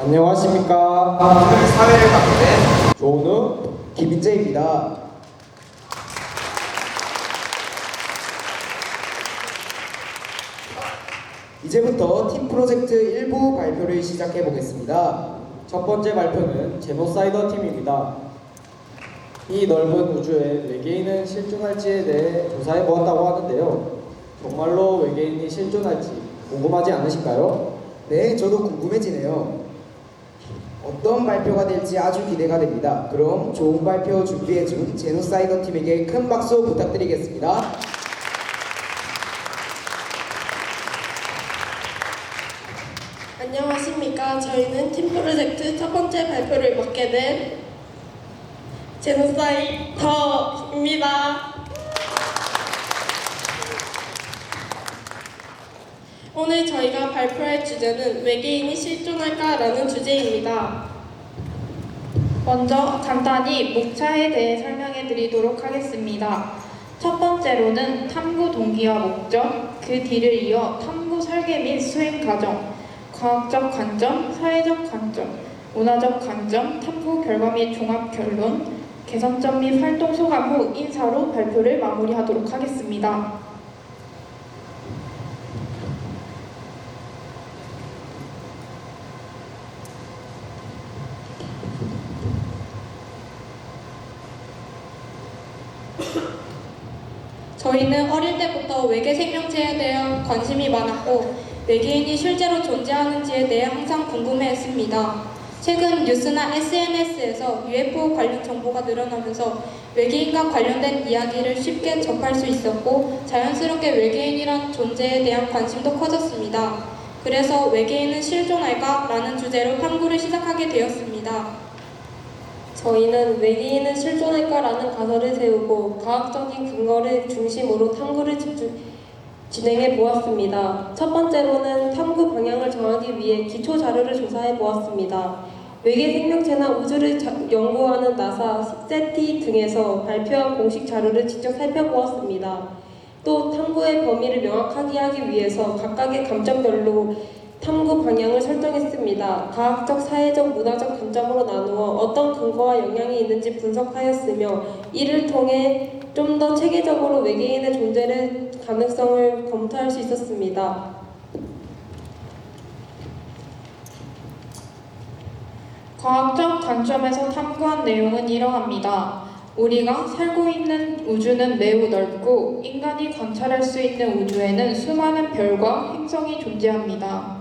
안녕하십니까. 사회를 맡게 조은우, 김인재입니다. 이제부터 팀 프로젝트 일부 발표를 시작해 보겠습니다. 첫 번째 발표는 제노사이더 팀입니다. 이 넓은 우주에 외계인은 실존할지에 대해 조사해 보았다고 하는데요. 정말로 외계인이 실존할지 궁금하지 않으신가요? 네, 저도 궁금해지네요. 어떤 발표가 될지 아주 기대가 됩니다. 그럼 좋은 발표 준비해준 제노사이더 팀에게 큰 박수 부탁드리겠습니다. 안녕하십니까. 저희는 팀 프로젝트 첫 번째 발표를 맡게 된 제노사이더입니다. 오늘 저희가 발표할 주제는 외계인이 실존할까라는 주제입니다. 먼저 간단히 목차에 대해 설명해 드리도록 하겠습니다. 첫 번째로는 탐구 동기와 목적, 그 뒤를 이어 탐구 설계 및 수행 과정, 과학적 관점, 사회적 관점, 문화적 관점, 탐구 결과 및 종합 결론, 개선점 및 활동 소감 후 인사로 발표를 마무리하도록 하겠습니다. 저희는 어릴 때부터 외계 생명체에 대한 관심이 많았고 외계인이 실제로 존재하는지에 대해 항상 궁금해했습니다. 최근 뉴스나 SNS에서 UFO 관련 정보가 늘어나면서 외계인과 관련된 이야기를 쉽게 접할 수 있었고 자연스럽게 외계인이란 존재에 대한 관심도 커졌습니다. 그래서 외계인은 실존할까? 라는 주제로 탐구를 시작하게 되었습니다. 저희는 외계인은 실존할까라는 가설을 세우고 과학적인 근거를 중심으로 탐구를 진행해 보았습니다. 첫 번째로는 탐구 방향을 정하기 위해 기초 자료를 조사해 보았습니다. 외계 생명체나 우주를 연구하는 나사, 세티 등에서 발표한 공식 자료를 직접 살펴보았습니다. 또 탐구의 범위를 명확하게 하기 위해서 각각의 감점별로 탐구 방향을 설정했습니다. 과학적, 사회적, 문화적 관점으로 나누어 어떤 근거와 영향이 있는지 분석하였으며 이를 통해 좀 더 체계적으로 외계인의 존재의 가능성을 검토할 수 있었습니다. 과학적 관점에서 탐구한 내용은 이러합니다. 우리가 살고 있는 우주는 매우 넓고 인간이 관찰할 수 있는 우주에는 수많은 별과 행성이 존재합니다.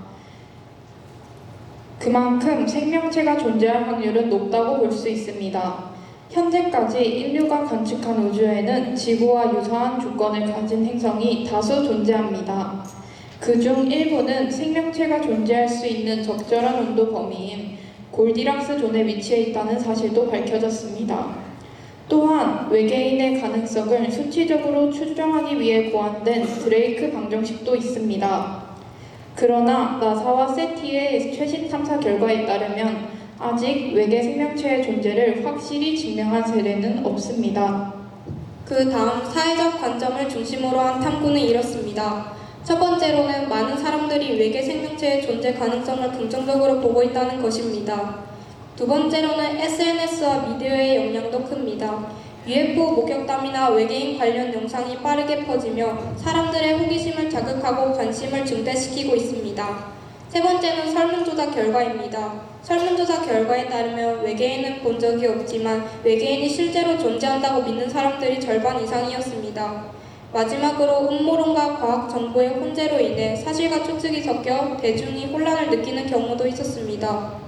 그만큼 생명체가 존재할 확률은 높다고 볼 수 있습니다. 현재까지 인류가 관측한 우주에는 지구와 유사한 조건을 가진 행성이 다수 존재합니다. 그중 일부는 생명체가 존재할 수 있는 적절한 온도 범위인 골디락스 존에 위치해 있다는 사실도 밝혀졌습니다. 또한 외계인의 가능성을 수치적으로 추정하기 위해 고안된 드레이크 방정식도 있습니다. 그러나 나사와 세티의 최신 탐사 결과에 따르면 아직 외계 생명체의 존재를 확실히 증명한 사례는 없습니다. 그 다음 사회적 관점을 중심으로 한 탐구는 이렇습니다. 첫 번째로는 많은 사람들이 외계 생명체의 존재 가능성을 긍정적으로 보고 있다는 것입니다. 두 번째로는 SNS와 미디어의 영향도 큽니다. UFO 목격담이나 외계인 관련 영상이 빠르게 퍼지며 사람들의 호기심을 자극하고 관심을 증대시키고 있습니다. 세 번째는 설문조사 결과입니다. 설문조사 결과에 따르면 외계인은 본 적이 없지만 외계인이 실제로 존재한다고 믿는 사람들이 절반 이상이었습니다. 마지막으로 음모론과 과학 정보의 혼재로 인해 사실과 추측이 섞여 대중이 혼란을 느끼는 경우도 있었습니다.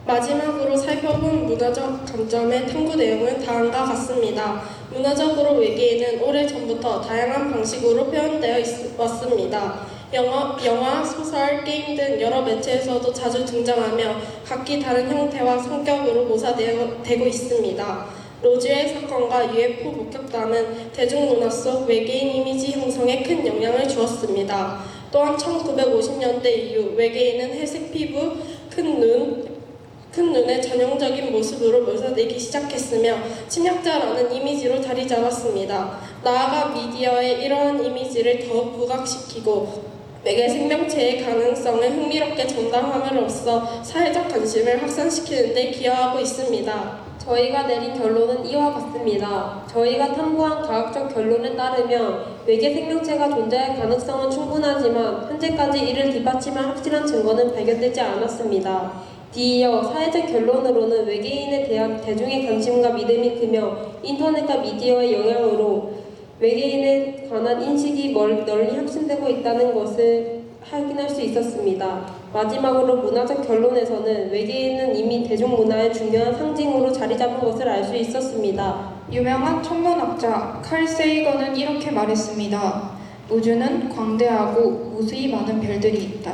마지막으로 살펴본 문화적 관점의 탐구 내용은 다음과 같습니다. 문화적으로 외계인은 오래전부터 다양한 방식으로 표현되어 왔습니다. 영화, 소설, 게임 등 여러 매체에서도 자주 등장하며 각기 다른 형태와 성격으로 묘사되고 있습니다. 로즈웰 사건과 UFO 목격담은 대중문화 속 외계인 이미지 형성에 큰 영향을 주었습니다. 또한 1950년대 이후 외계인은 회색 피부, 큰 눈의 전형적인 모습으로 묘사되기 시작했으며 침략자라는 이미지로 자리 잡았습니다. 나아가 미디어에 이러한 이미지를 더욱 부각시키고 외계 생명체의 가능성을 흥미롭게 전달함으로써 사회적 관심을 확산시키는 데 기여하고 있습니다. 저희가 내린 결론은 이와 같습니다. 저희가 탐구한 과학적 결론에 따르면 외계 생명체가 존재할 가능성은 충분하지만 현재까지 이를 뒷받침할 확실한 증거는 발견되지 않았습니다. 뒤이어 사회적 결론으로는 외계인에 대한 대중의 관심과 믿음이 크며 인터넷과 미디어의 영향으로 외계인에 관한 인식이 널리 확산되고 있다는 것을 확인할 수 있었습니다. 마지막으로 문화적 결론에서는 외계인은 이미 대중문화의 중요한 상징으로 자리 잡은 것을 알 수 있었습니다. 유명한 천문학자 칼 세이건은 이렇게 말했습니다. 우주는 광대하고 무수히 많은 별들이 있다.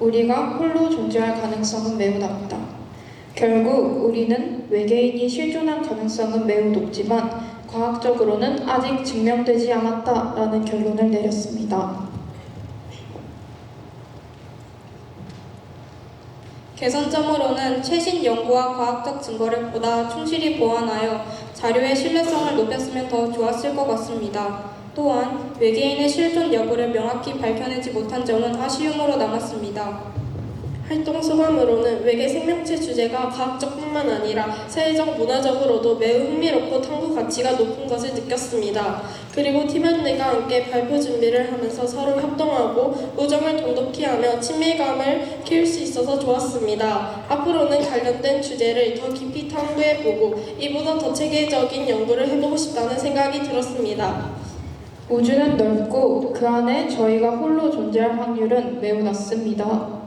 우리가 홀로 존재할 가능성은 매우 낮다. 결국 우리는 외계인이 실존할 가능성은 매우 높지만 과학적으로는 아직 증명되지 않았다라는 결론을 내렸습니다. 개선점으로는 최신 연구와 과학적 증거를 보다 충실히 보완하여 자료의 신뢰성을 높였으면 더 좋았을 것 같습니다. 또한 외계인의 실존 여부를 명확히 밝혀내지 못한 점은 아쉬움으로 남았습니다. 활동 소감으로는 외계 생명체 주제가 과학적뿐만 아니라 사회적 문화적으로도 매우 흥미롭고 탐구 가치가 높은 것을 느꼈습니다. 그리고 팀원들과 함께 발표 준비를 하면서 서로 협동하고 우정을 돈독히 하며 친밀감을 키울 수 있어서 좋았습니다. 앞으로는 관련된 주제를 더 깊이 탐구해보고 이보다 더 체계적인 연구를 해보고 싶다는 생각이 들었습니다. 우주는 넓고 그 안에 저희가 홀로 존재할 확률은 매우 낮습니다.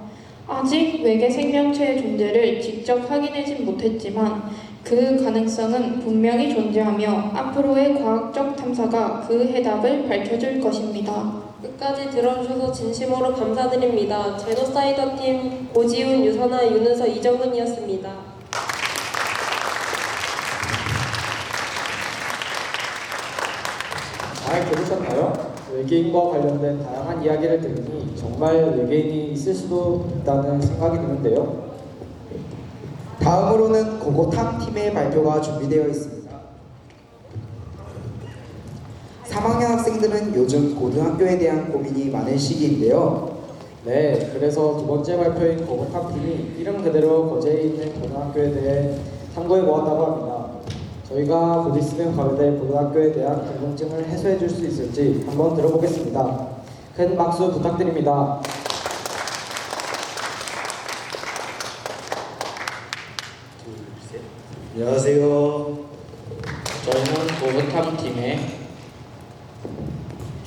아직 외계 생명체의 존재를 직접 확인하진 못했지만 그 가능성은 분명히 존재하며 앞으로의 과학적 탐사가 그 해답을 밝혀줄 것입니다. 끝까지 들어주셔서 진심으로 감사드립니다. 제노사이더 팀 고지훈, 유선아, 윤은서, 이정은이었습니다. 잘 들으셨나요? 외계인과 관련된 다양한 이야기를 들으니 정말 외계인이 있을 수도 있다는 생각이 드는데요. 다음으로는 고고탐 팀의 발표가 준비되어 있습니다. 3학년 학생들은 요즘 고등학교에 대한 고민이 많은 시기인데요. 네, 그래서 두 번째 발표인 고고탑 팀이 이름 그대로 거제에 있는 고등학교에 대해 탐구해 보았다고 합니다. 저희가 곧 있으면 가게 고등학교에 대한 궁금증을 해소해 줄 수 있을지 한번 들어보겠습니다. 큰 박수 부탁드립니다. 안녕하세요. 저희는 고고탐 팀의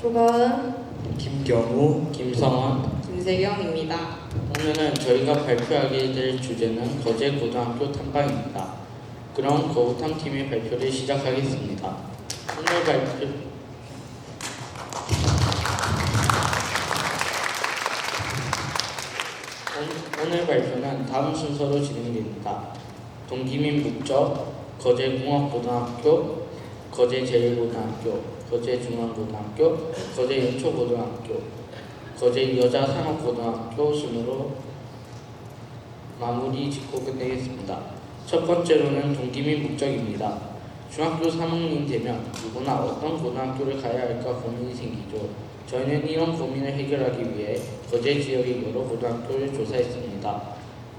조가은, 김경우, 김성원, 김세경입니다. 오늘은 저희가 발표하게 될 주제는 거제 고등학교 탐방입니다. 그럼 고고탐 팀의 발표를 시작하겠습니다. 오늘 발표는 다음 순서로 진행됩니다. 동기민 목적, 거제공업고등학교, 거제제일고등학교, 거제중앙고등학교, 거제연초고등학교, 거제여자산업고등학교 순으로 마무리 짓고 끝내겠습니다. 첫 번째로는 동기민 목적입니다. 중학교 3학년 되면 누구나 어떤 고등학교를 가야 할까 고민이 생기죠. 저희는 이런 고민을 해결하기 위해 거제 지역의 여러 고등학교를 조사했습니다.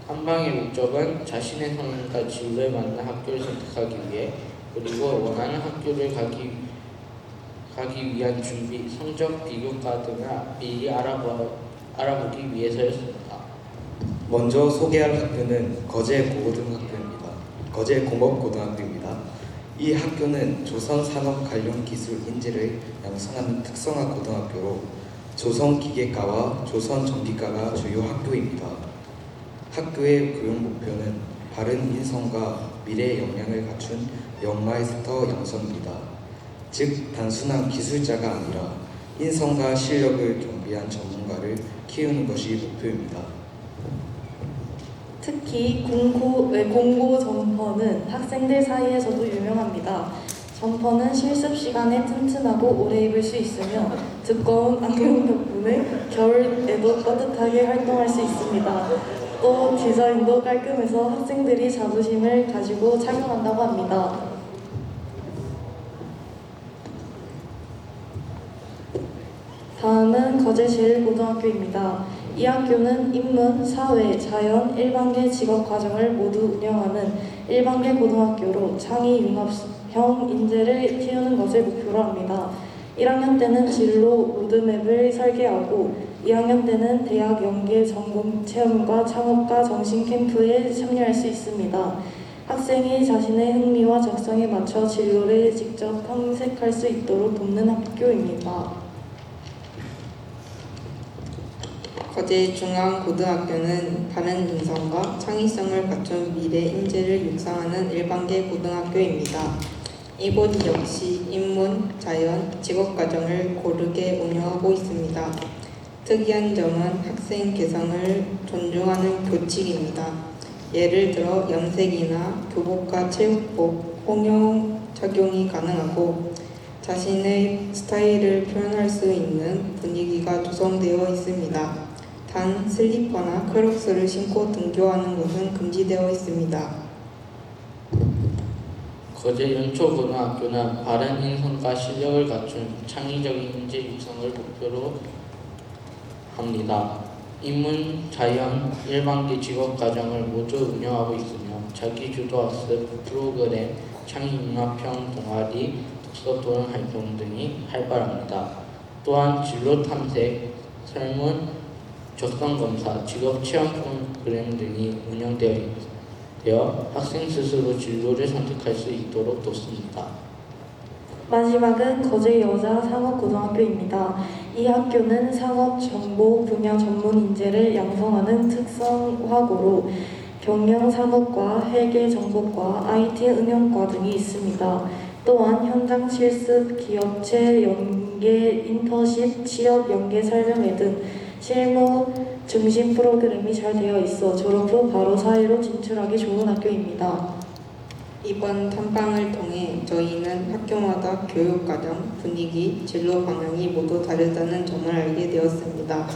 탐방의 목적은 자신의 성향과 진로에 맞는 학교를 선택하기 위해 그리고 원하는 학교를 가기 위한 준비, 성적 비교과 등을 미리 알아보기 위해서였습니다. 먼저 소개할 학교는 거제고등학교입니다. 거제공업고등학교입니다. 이 학교는 조선산업관련기술 인재를 양성하는 특성화 고등학교로 조선기계과와 조선전기과가 주요 학교입니다. 학교의 교육 목표는 바른 인성과 미래 역량을 갖춘 영마이스터 양성입니다. 즉 단순한 기술자가 아니라 인성과 실력을 겸비한 전문가를 키우는 것이 목표입니다. 특히 공고 점퍼는 학생들 사이에서도 유명합니다. 점퍼는 실습 시간에 튼튼하고 오래 입을 수 있으며 두꺼운 안경 덕분에 겨울에도 따뜻하게 활동할 수 있습니다. 또 디자인도 깔끔해서 학생들이 자부심을 가지고 착용한다고 합니다. 다음은 다음은 거제 제1고등학교입니다. 이 학교는 인문, 사회, 자연, 일반계 직업과정을 모두 운영하는 일반계 고등학교로 창의 융합형 인재를 키우는 것을 목표로 합니다. 1학년 때는 진로 로드맵을 설계하고 2학년 때는 대학 연계 전공 체험과 창업과 정신 캠프에 참여할 수 있습니다. 학생이 자신의 흥미와 적성에 맞춰 진로를 직접 탐색할 수 있도록 돕는 학교입니다. 거제중앙고등학교는 바른 인성과 창의성을 갖춘 미래 인재를 육성하는 일반계 고등학교입니다. 이곳 역시 인문, 자연, 직업과정을 고르게 운영하고 있습니다. 특이한 점은 학생 개성을 존중하는 교칙입니다. 예를 들어 염색이나 교복과 체육복, 홍역 착용이 가능하고 자신의 스타일을 표현할 수 있는 분위기가 조성되어 있습니다. 단 슬리퍼나 크록스를 신고 등교하는 것은 금지되어 있습니다. 거제 연초고등학교는 바른 인성과 실력을 갖춘 창의적인 인재 육성을 목표로 합니다. 인문, 자연, 일반계 직업과정을 모두 운영하고 있으며 자기주도 학습 프로그램, 창의융합형 동아리, 독서 토론 활동 등이 활발합니다. 또한 진로 탐색, 설문, 적성검사, 직업체험 프로그램 등이 운영되어 학생 스스로 진로를 선택할 수 있도록 돕습니다. 마지막은 거제 여자 상업고등학교입니다. 이 학교는 상업 정보 분야 전문 인재를 양성하는 특성화고로 경영 산업과 회계 정보과 IT 응용과 등이 있습니다. 또한 현장 실습, 기업체 연계 인턴십, 취업 연계 설명회 등 실무 중심 프로그램이 잘 되어 있어 졸업 후 바로 사회로 진출하기 좋은 학교입니다. 이번 탐방을 통해 저희는 학교마다 교육과정, 분위기, 진로 방향이 모두 다르다는 점을 알게 되었습니다.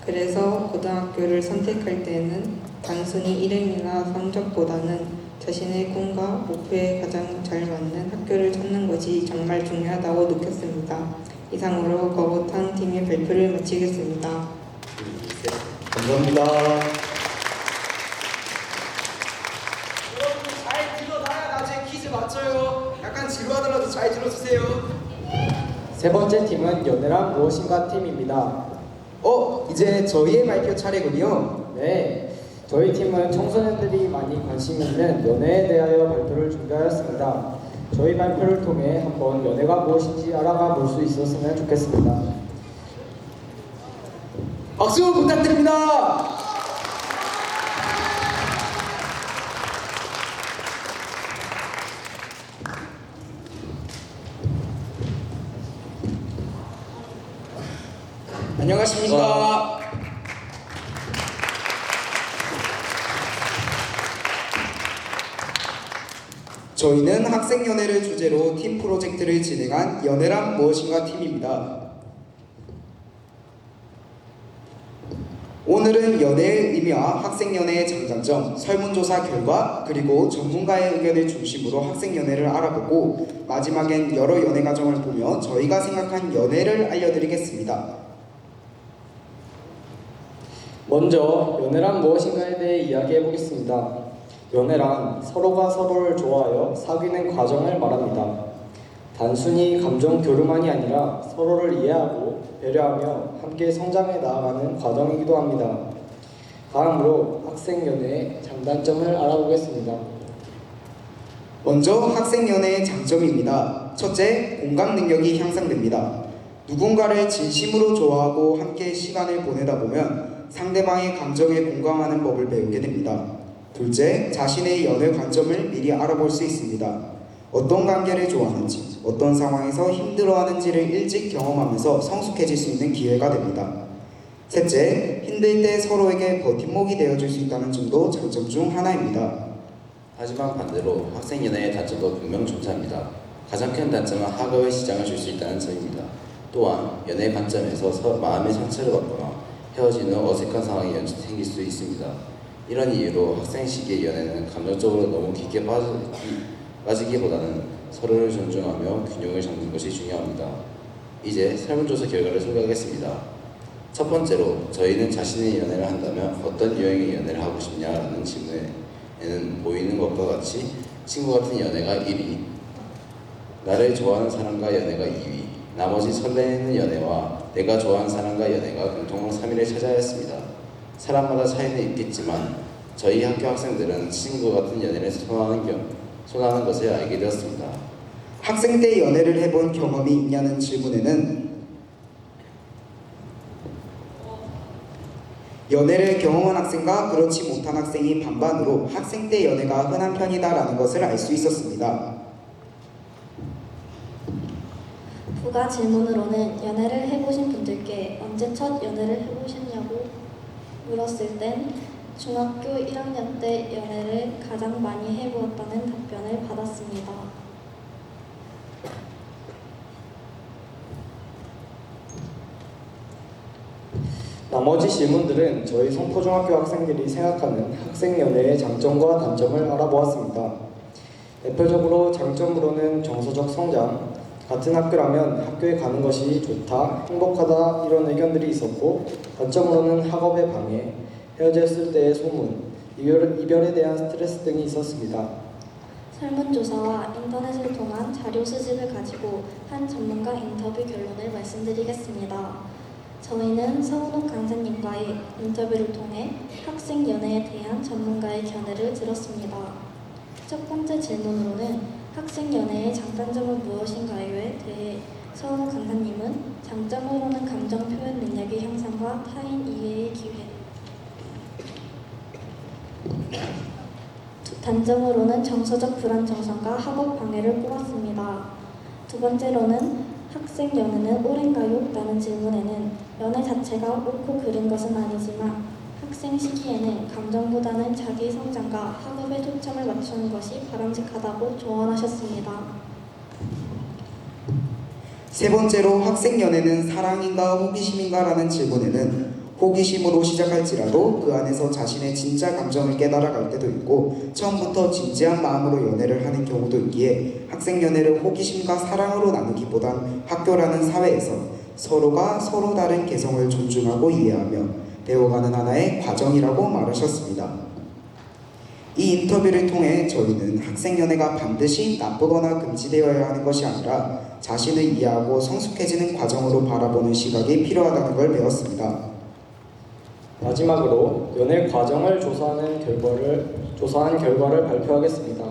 그래서 고등학교를 선택할 때는 단순히 이름이나 성적보다는 자신의 꿈과 목표에 가장 잘 맞는 학교를 찾는 것이 정말 중요하다고 느꼈습니다. 이상으로 거보탄 팀의 발표를 마치겠습니다. 감사합니다. 여러분 잘 들어놔야 나중에 퀴즈 맞춰요. 약간 지루하더라도 잘 들어주세요. 세 번째 팀은 연애란 무엇인가 팀입니다. 이제 저희의 발표 차례군요. 네, 저희 팀은 청소년들이 많이 관심 있는 연애에 대하여 발표를 준비하였습니다. 저희 발표를 통해 한번 연애가 무엇인지 알아가 볼 수 있었으면 좋겠습니다. 박수 부탁드립니다. 안녕하십니까. 저희는 학생연애를 주제로 팀 프로젝트를 진행한 연애란 무엇인가 팀입니다. 오늘은 연애의 의미와 학생연애의 장단점, 설문조사 결과, 그리고 전문가의 의견을 중심으로 학생연애를 알아보고 마지막엔 여러 연애 과정을 보며 저희가 생각한 연애를 알려드리겠습니다. 먼저 연애란 무엇인가에 대해 이야기해 보겠습니다. 연애란 서로가 서로를 좋아하여 사귀는 과정을 말합니다. 단순히 감정 교류만이 아니라 서로를 이해하고 배려하며 함께 성장해 나아가는 과정이기도 합니다. 다음으로 학생 연애의 장단점을 알아보겠습니다. 먼저 학생연애의 장점입니다. 첫째, 공감 능력이 향상됩니다. 누군가를 진심으로 좋아하고 함께 시간을 보내다 보면 상대방의 감정에 공감하는 법을 배우게 됩니다. 둘째, 자신의 연애 관점을 미리 알아볼 수 있습니다. 어떤 관계를 좋아하는지, 어떤 상황에서 힘들어하는지를 일찍 경험하면서 성숙해질 수 있는 기회가 됩니다. 셋째, 힘들 때 서로에게 버팀목이 되어줄 수 있다는 점도 장점 중 하나입니다. 하지만 반대로 학생연애의 단점도 분명 존재합니다. 가장 큰 단점은 학업의 시장을 줄 수 있다는 점입니다. 또한 연애 관점에서 마음의 상처를 받거나 헤어진 후 어색한 상황이 생길 수 있습니다. 이런 이유로 학생 시기의 연애는 감정적으로 너무 깊게 빠지기보다는 서로를 존중하며 균형을 잡는 것이 중요합니다. 이제 설문조사 결과를 소개하겠습니다. 첫 번째로 저희는 자신의 연애를 한다면 어떤 유형의 연애를 하고 싶냐라는 질문에는 보이는 것과 같이 친구 같은 연애가 1위, 나를 좋아하는 사람과 연애가 2위, 나머지 설레는 연애와 내가 좋아하는 사람과 연애가 공통으로 3위를 차지하였습니다. 사람마다 차이는 있겠지만 저희 학교 학생들은 친구 같은 연애를 선호하는 것을 알게 되었습니다. 학생 때 연애를 해본 경험이 있냐는 질문에는 연애를 경험한 학생과 그렇지 못한 학생이 반반으로 학생 때 연애가 흔한 편이다라는 것을 알 수 있었습니다. 부가 질문으로는 연애를 해보신 분들께 언제 첫 연애를 해보셨냐고 물었을 땐 중학교 1학년 때 연애를 가장 많이 해보았다는 답변을 받았습니다. 나머지 질문들은 저희 성포중학교 학생들이 생각하는 학생 연애의 장점과 단점을 알아보았습니다. 대표적으로 장점으로는 정서적 성장, 같은 학교라면 학교에 가는 것이 좋다, 행복하다 이런 의견들이 있었고, 단점으로는 학업의 방해, 헤어졌을 때의 소문, 이별에 대한 스트레스 등이 있었습니다. 설문조사와 인터넷을 통한 자료 수집을 가지고 한 전문가 인터뷰 결론을 말씀드리겠습니다. 저희는 서은옥 강사님과의 인터뷰를 통해 학생 연애에 대한 전문가의 견해를 들었습니다. 첫 번째 질문으로는 학생 연애의 장단점은 무엇인가요에 대해 서은옥 강사님은 장점으로는 감정 표현 능력의 향상과 타인 이해의 기회, 단점으로는 정서적 불안정성과 학업 방해를 꼽았습니다. 두 번째로는 학생 연애는 옳은가요? 라는 질문에는 연애 자체가 옳고 그른 것은 아니지만 학생 시기에는 감정보다는 자기 성장과 학업에 초점을 맞추는 것이 바람직하다고 조언하셨습니다. 세 번째로 학생 연애는 사랑인가 호기심인가 라는 질문에는 호기심으로 시작할지라도 그 안에서 자신의 진짜 감정을 깨달아갈 때도 있고 처음부터 진지한 마음으로 연애를 하는 경우도 있기에 학생 연애를 호기심과 사랑으로 나누기보단 학교라는 사회에서 서로가 서로 다른 개성을 존중하고 이해하며 배워가는 하나의 과정이라고 말하셨습니다. 이 인터뷰를 통해 저희는 학생 연애가 반드시 나쁘거나 금지되어야 하는 것이 아니라 자신을 이해하고 성숙해지는 과정으로 바라보는 시각이 필요하다는 걸 배웠습니다. 마지막으로 연애 과정을 조사한 결과를 발표하겠습니다.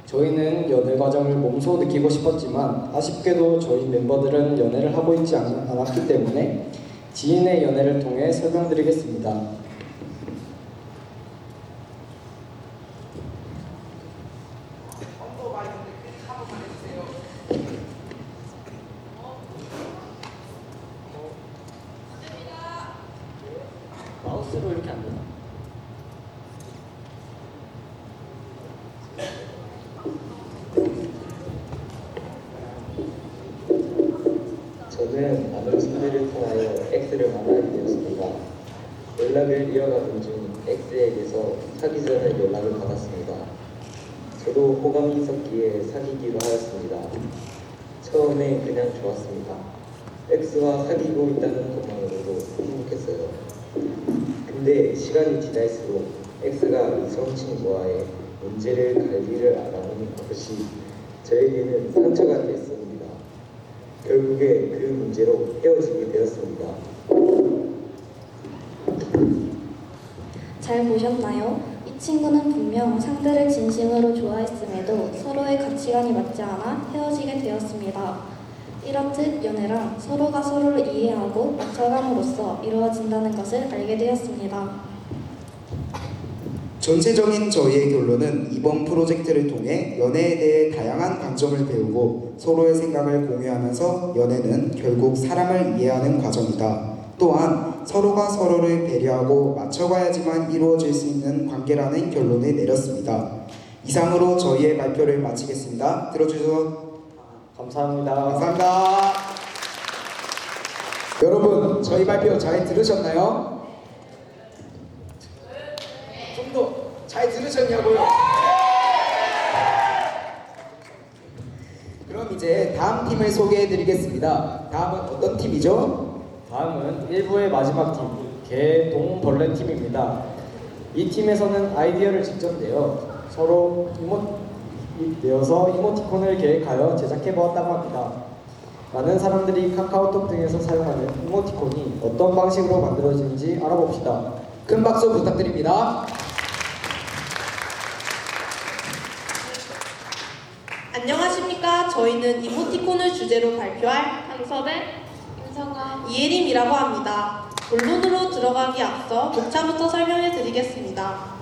저희는 연애 과정을 몸소 느끼고 싶었지만 아쉽게도 저희 멤버들은 연애를 하고 있지 않았기 때문에 지인의 연애를 통해 설명드리겠습니다. 마우스로 이렇게 안 되나? 저는 아는 친구를 통하여 X를 만나게 되었습니다. 연락을 이어가던 중 X에게서 사귀 전에 연락을 받았습니다. 저도 호감이 섞기에 사귀기로 하였습니다. 처음에 그냥 좋았습니다. X와 사귀고 있다는 것만으로도 행복했어요. 근데 시간이 지날수록 X가 이성 친구와의 문제를 관리를 안 하는 것이 저에게는 상처가 됐습니다. 결국에 그 문제로 헤어지게 되었습니다. 잘 보셨나요? 이 친구는 분명 상대를 진심으로 좋아했음에도 서로의 가치관이 맞지 않아 헤어지게 되었습니다. 이렇듯 연애란 서로가 서로를 이해하고 맞춰감으로써 이루어진다는 것을 알게 되었습니다. 전체적인 저희의 결론은 이번 프로젝트를 통해 연애에 대해 다양한 관점을 배우고 서로의 생각을 공유하면서 연애는 결국 사람을 이해하는 과정이다. 또한 서로가 서로를 배려하고 맞춰가야지만 이루어질 수 있는 관계라는 결론을 내렸습니다. 이상으로 저희의 발표를 마치겠습니다. 들어주셔서 감사합니다. 감사합니다. 여러분, 저희 발표 잘 들으셨나요? 좀 더 잘 들으셨냐고요? 그럼 이제 다음 팀을 소개해 드리겠습니다. 다음은 어떤 팀이죠? 다음은 1부의 마지막 팀, 개동벌레 팀입니다. 이 팀에서는 아이디어를 직접 내어 서로 내어서 이모티콘을 계획하여 제작해 보았다고 합니다. 많은 사람들이 카카오톡 등에서 사용하는 이모티콘이 어떤 방식으로 만들어지는지 알아봅시다. 큰 박수 부탁드립니다. 안녕하십니까. 저희는 이모티콘을 주제로 발표할 한섭의 이혜림이라고 합니다. 본론으로 들어가기 앞서 목차부터 설명해 드리겠습니다.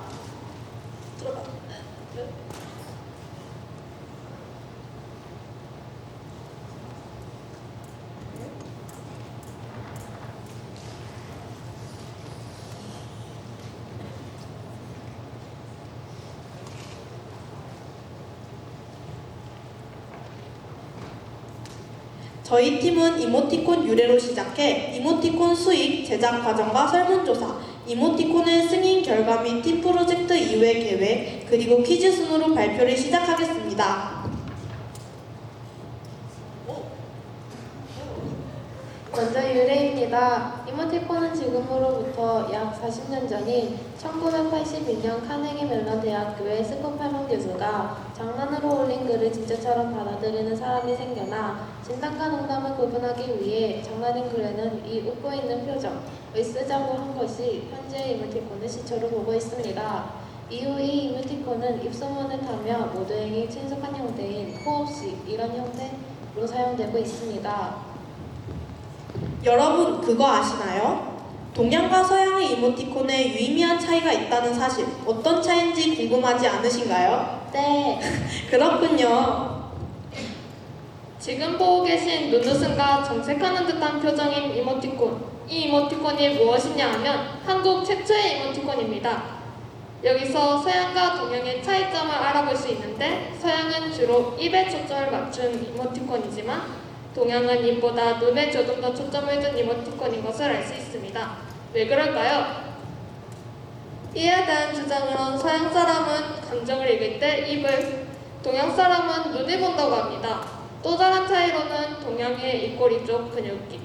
저희 팀은 이모티콘 유래로 시작해 이모티콘 수익, 제작 과정과 설문조사, 이모티콘의 승인 결과 및 팀 프로젝트 이후의 계획, 그리고 퀴즈 순으로 발표를 시작하겠습니다. 먼저 유래입니다. 이모티콘은 지금으로부터 약 40년 전인 1982년 카네기 멜론 대학교의 스콧 팔몬 교수가 장난으로 올린 글을 진짜처럼 받아들이는 사람이 생겨나 진담과 농담을 구분하기 위해 장난인 글에는 이 웃고 있는 표정을 쓰자고 한 것이 현재의 이모티콘의 시초로 보고 있습니다. 이후 이 이모티콘은 입소문을 타며 모두에게 친숙한 형태인 호흡식 이런 형태로 사용되고 있습니다. 여러분 그거 아시나요? 동양과 서양의 이모티콘에 유의미한 차이가 있다는 사실 어떤 차이인지 궁금하지 않으신가요? 네. 그렇군요. 지금 보고 계신 눈웃음과 정색하는 듯한 표정인 이모티콘. 이 이모티콘이 무엇이냐 하면 한국 최초의 이모티콘입니다. 여기서 서양과 동양의 차이점을 알아볼 수 있는데 서양은 주로 입에 초점을 맞춘 이모티콘이지만 동양은 입보다 눈에 조금 더 초점을 둔 이모티콘인 것을 알 수 있습니다. 왜 그럴까요? 이에 대한 주장으론 서양 사람은 감정을 읽을 때 입을, 동양 사람은 눈을 본다고 합니다. 또 다른 차이로는 동양의 입꼬리 쪽 근육이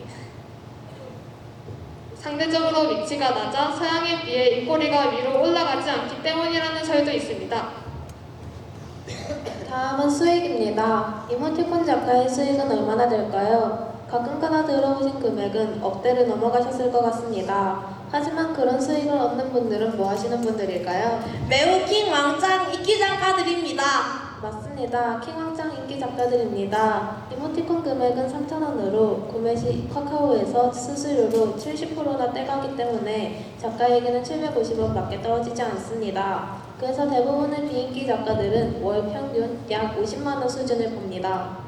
상대적으로 위치가 낮아 서양에 비해 입꼬리가 위로 올라가지 않기 때문이라는 설도 있습니다. 다음은 수익입니다. 이모티콘 작가의 수익은 얼마나 될까요? 가끔가다 들어보신 금액은 억대를 넘어가셨을 것 같습니다. 하지만 그런 수익을 얻는 분들은 뭐 하시는 분들일까요? 매우 킹 왕짱 인기 작가들입니다. 맞습니다. 킹왕짱 인기 작가들입니다. 이모티콘 금액은 3,000원으로 구매 시 카카오에서 수수료로 70%나 떼가기 때문에 작가에게는 750원밖에 떨어지지 않습니다. 그래서 대부분의 비인기 작가들은 월 평균 약 50만원 수준을 봅니다.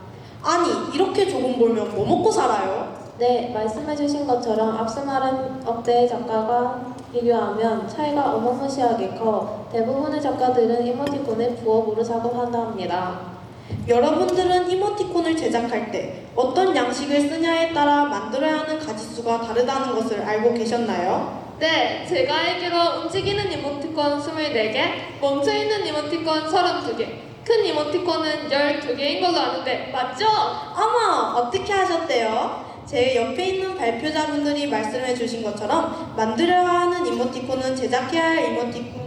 아니 이렇게 조금 벌면 뭐 먹고 살아요? 네, 말씀해주신 것처럼 앞서 말한 억대의 작가가 비교하면 차이가 어마무시하게 커 대부분의 작가들은 이모티콘을 부업으로 작업한다 합니다. 여러분들은 이모티콘을 제작할 때 어떤 양식을 쓰냐에 따라 만들어야 하는 가짓수가 다르다는 것을 알고 계셨나요? 네, 제가 알기로 움직이는 이모티콘 24개, 멈춰있는 이모티콘 32개, 큰 이모티콘은 12개인 걸로 아는데 맞죠? 어머, 어떻게 하셨대요? 제 옆에 있는 발표자분들이 말씀해 주신 것처럼 만들어야 하는 이모티콘은 제작해야 할 이모티콘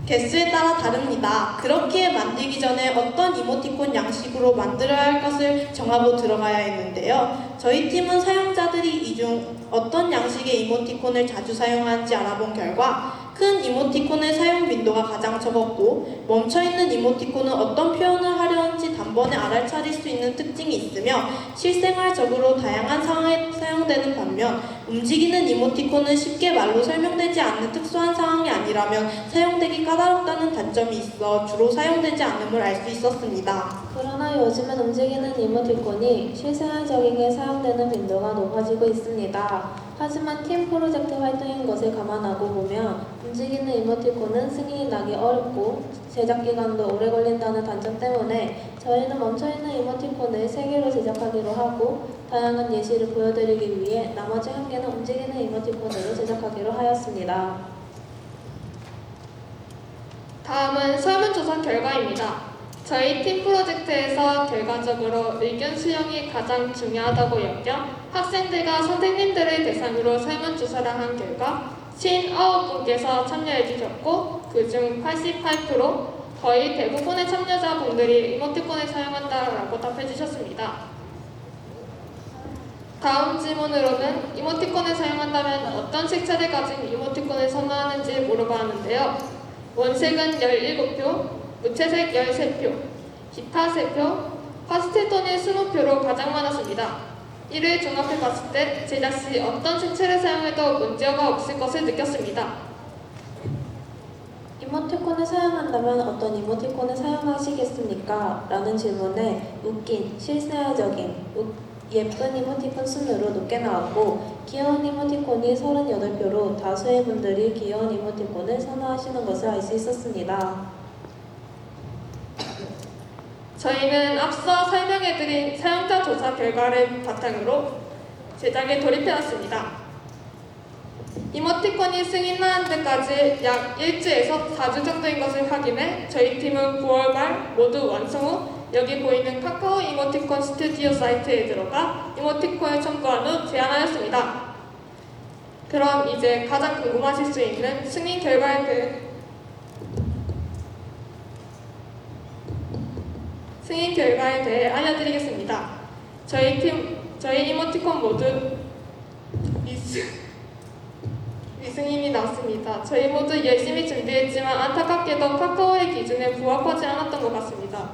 개수에 따라 다릅니다. 그렇기에 만들기 전에 어떤 이모티콘 양식으로 만들어야 할 것을 정하고 들어가야 했는데요. 저희 팀은 사용자들이 이 중 어떤 양식의 이모티콘을 자주 사용하는지 알아본 결과 큰 이모티콘의 사용 빈도가 가장 적었고 멈춰있는 이모티콘은 어떤 표현을 하려는지 단번에 알아차릴 수 있는 특징이 있으며 실생활적으로 다양한 상황에 사용되는 반면 움직이는 이모티콘은 쉽게 말로 설명되지 않는 특수한 상황이 아니라면 사용되기 까다롭다는 단점이 있어 주로 사용되지 않음을 알 수 있었습니다. 그러나 요즘은 움직이는 이모티콘이 실생활적이게 사용되는 빈도가 높아지고 있습니다. 하지만 팀 프로젝트 활동인 것을 감안하고 보면 움직이는 이모티콘은 승인이 나기 어렵고 제작 기간도 오래 걸린다는 단점 때문에 저희는 멈춰있는 이모티콘을 3개로 제작하기로 하고 다양한 예시를 보여드리기 위해 나머지 1개는 움직이는 이모티콘으로 제작하기로 하였습니다. 다음은 설문조사 결과입니다. 저희 팀 프로젝트에서 결과적으로 의견 수용이 가장 중요하다고 여겨 학생들과 선생님들을 대상으로 설문조사를 한 결과 59분께서 참여해 주셨고 그중 88% 거의 대부분의 참여자분들이 이모티콘을 사용한다라고 답해 주셨습니다. 다음 질문으로는 이모티콘을 사용한다면 어떤 색채를 가진 이모티콘을 선호하는지 물어봤는데요. 원색은 17표, 무채색 13표, 기타 3표, 파스텔톤이 20표로 가장 많았습니다. 이를 종합해 봤을 때 제작 시 어떤 색채를 사용해도 문제가 없을 것을 느꼈습니다. 이모티콘을 사용한다면 어떤 이모티콘을 사용하시겠습니까? 라는 질문에 웃긴, 실사적인, 예쁜 이모티콘 순으로 높게 나왔고 귀여운 이모티콘이 38표로 다수의 분들이 귀여운 이모티콘을 선호하시는 것을 알 수 있었습니다. 저희는 앞서 설명해드린 사용자 조사 결과를 바탕으로 제작에 돌입해왔습니다. 이모티콘이 승인하는 데까지 약 1주에서 4주 정도인 것을 확인해 저희 팀은 9월 말 모두 완성 후 여기 보이는 카카오 이모티콘 스튜디오 사이트에 들어가 이모티콘을 첨부한 후 제안하였습니다. 그럼 이제 가장 궁금하실 수 있는 승인 결과에 대해 알려드리겠습니다. 저희 이모티콘 모두 미승인이 나왔습니다. 저희 모두 열심히 준비했지만 안타깝게도 카카오의 기준에 부합하지 않았던 것 같습니다.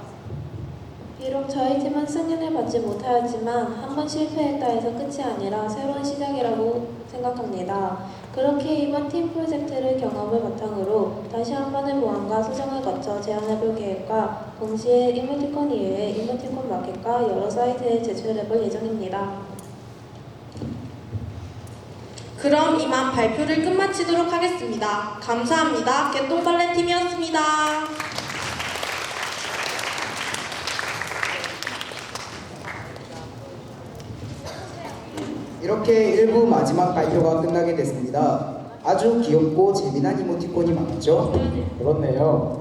비록 저희 팀은 승인을 받지 못하였지만 한 번 실패했다 해서 끝이 아니라 새로운 시작이라고 생각합니다. 그렇게 이번 팀 프로젝트를 경험을 바탕으로 다시 한 번의 보완과 수정을 거쳐 제안해볼 계획과 동시에 이모티콘 이외에 이모티콘 마켓과 여러 사이트에 제출해볼 예정입니다. 그럼 이만 발표를 끝마치도록 하겠습니다. 감사합니다. 개똥벌레 팀이었습니다. 이렇게 1부 마지막 발표가 끝나게 됐습니다. 아주 귀엽고 재미난 이모티콘이 많았죠? 그렇네요.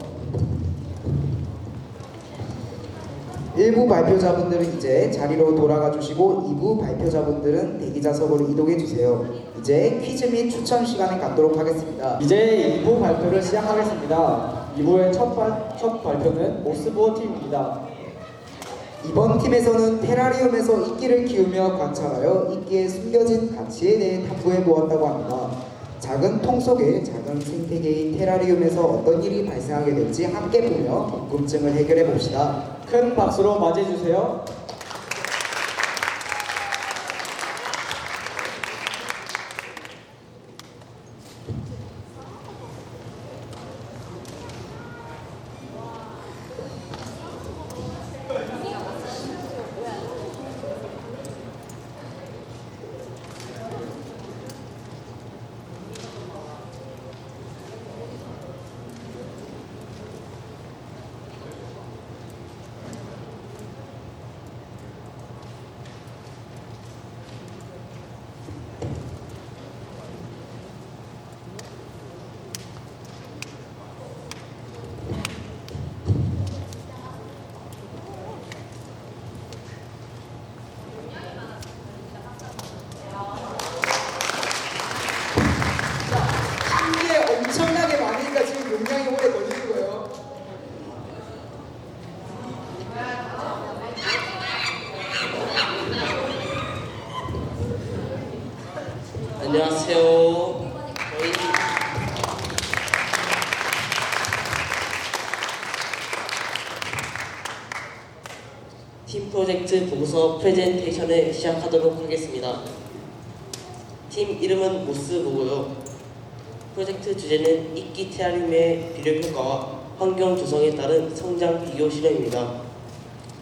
1부 발표자분들은 이제 자리로 돌아가 주시고 2부 발표자분들은 대기자석으로 이동해 주세요. 이제 퀴즈 및 추천 시간을 갖도록 하겠습니다. 이제 2부 발표를 시작하겠습니다. 2부의 첫 발표는 모스부어 팀입니다. 이번 팀에서는 테라리움에서 이끼를 키우며 관찰하여 이끼의 숨겨진 가치에 대해 탐구해 보았다고 합니다. 작은 통 속에 작은 생태계인 테라리움에서 어떤 일이 발생하게 될지 함께 보며 궁금증을 해결해 봅시다. 큰 박수로 맞이해 주세요. 엄청나게 많으니까 지금 용량이 오래 걸리는 거예요. 안녕하세요. 팀 프로젝트 보고서 프레젠테이션을 시작하도록 하겠습니다. 팀 이름은 모스보고요. 프로젝트 주제는 이끼 테라리움의 비료 효과와 환경 조성에 따른 성장 비교 실험입니다.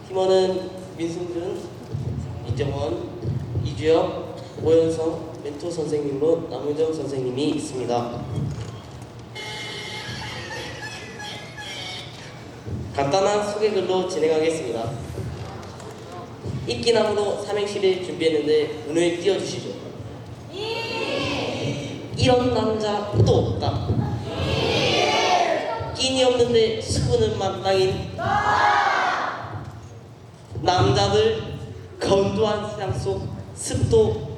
팀원은 민승준, 이정원, 이주혁, 오현성, 멘토 선생님으로 남은정 선생님이 있습니다. 간단한 소개글로 진행하겠습니다. 이끼나무로 삼행시를 준비했는데 눈을 띄워주시죠. 이런 남자 또 없다. 끼니 없는데 수분은 만땅인 남자들, 건조한 세상 속 습도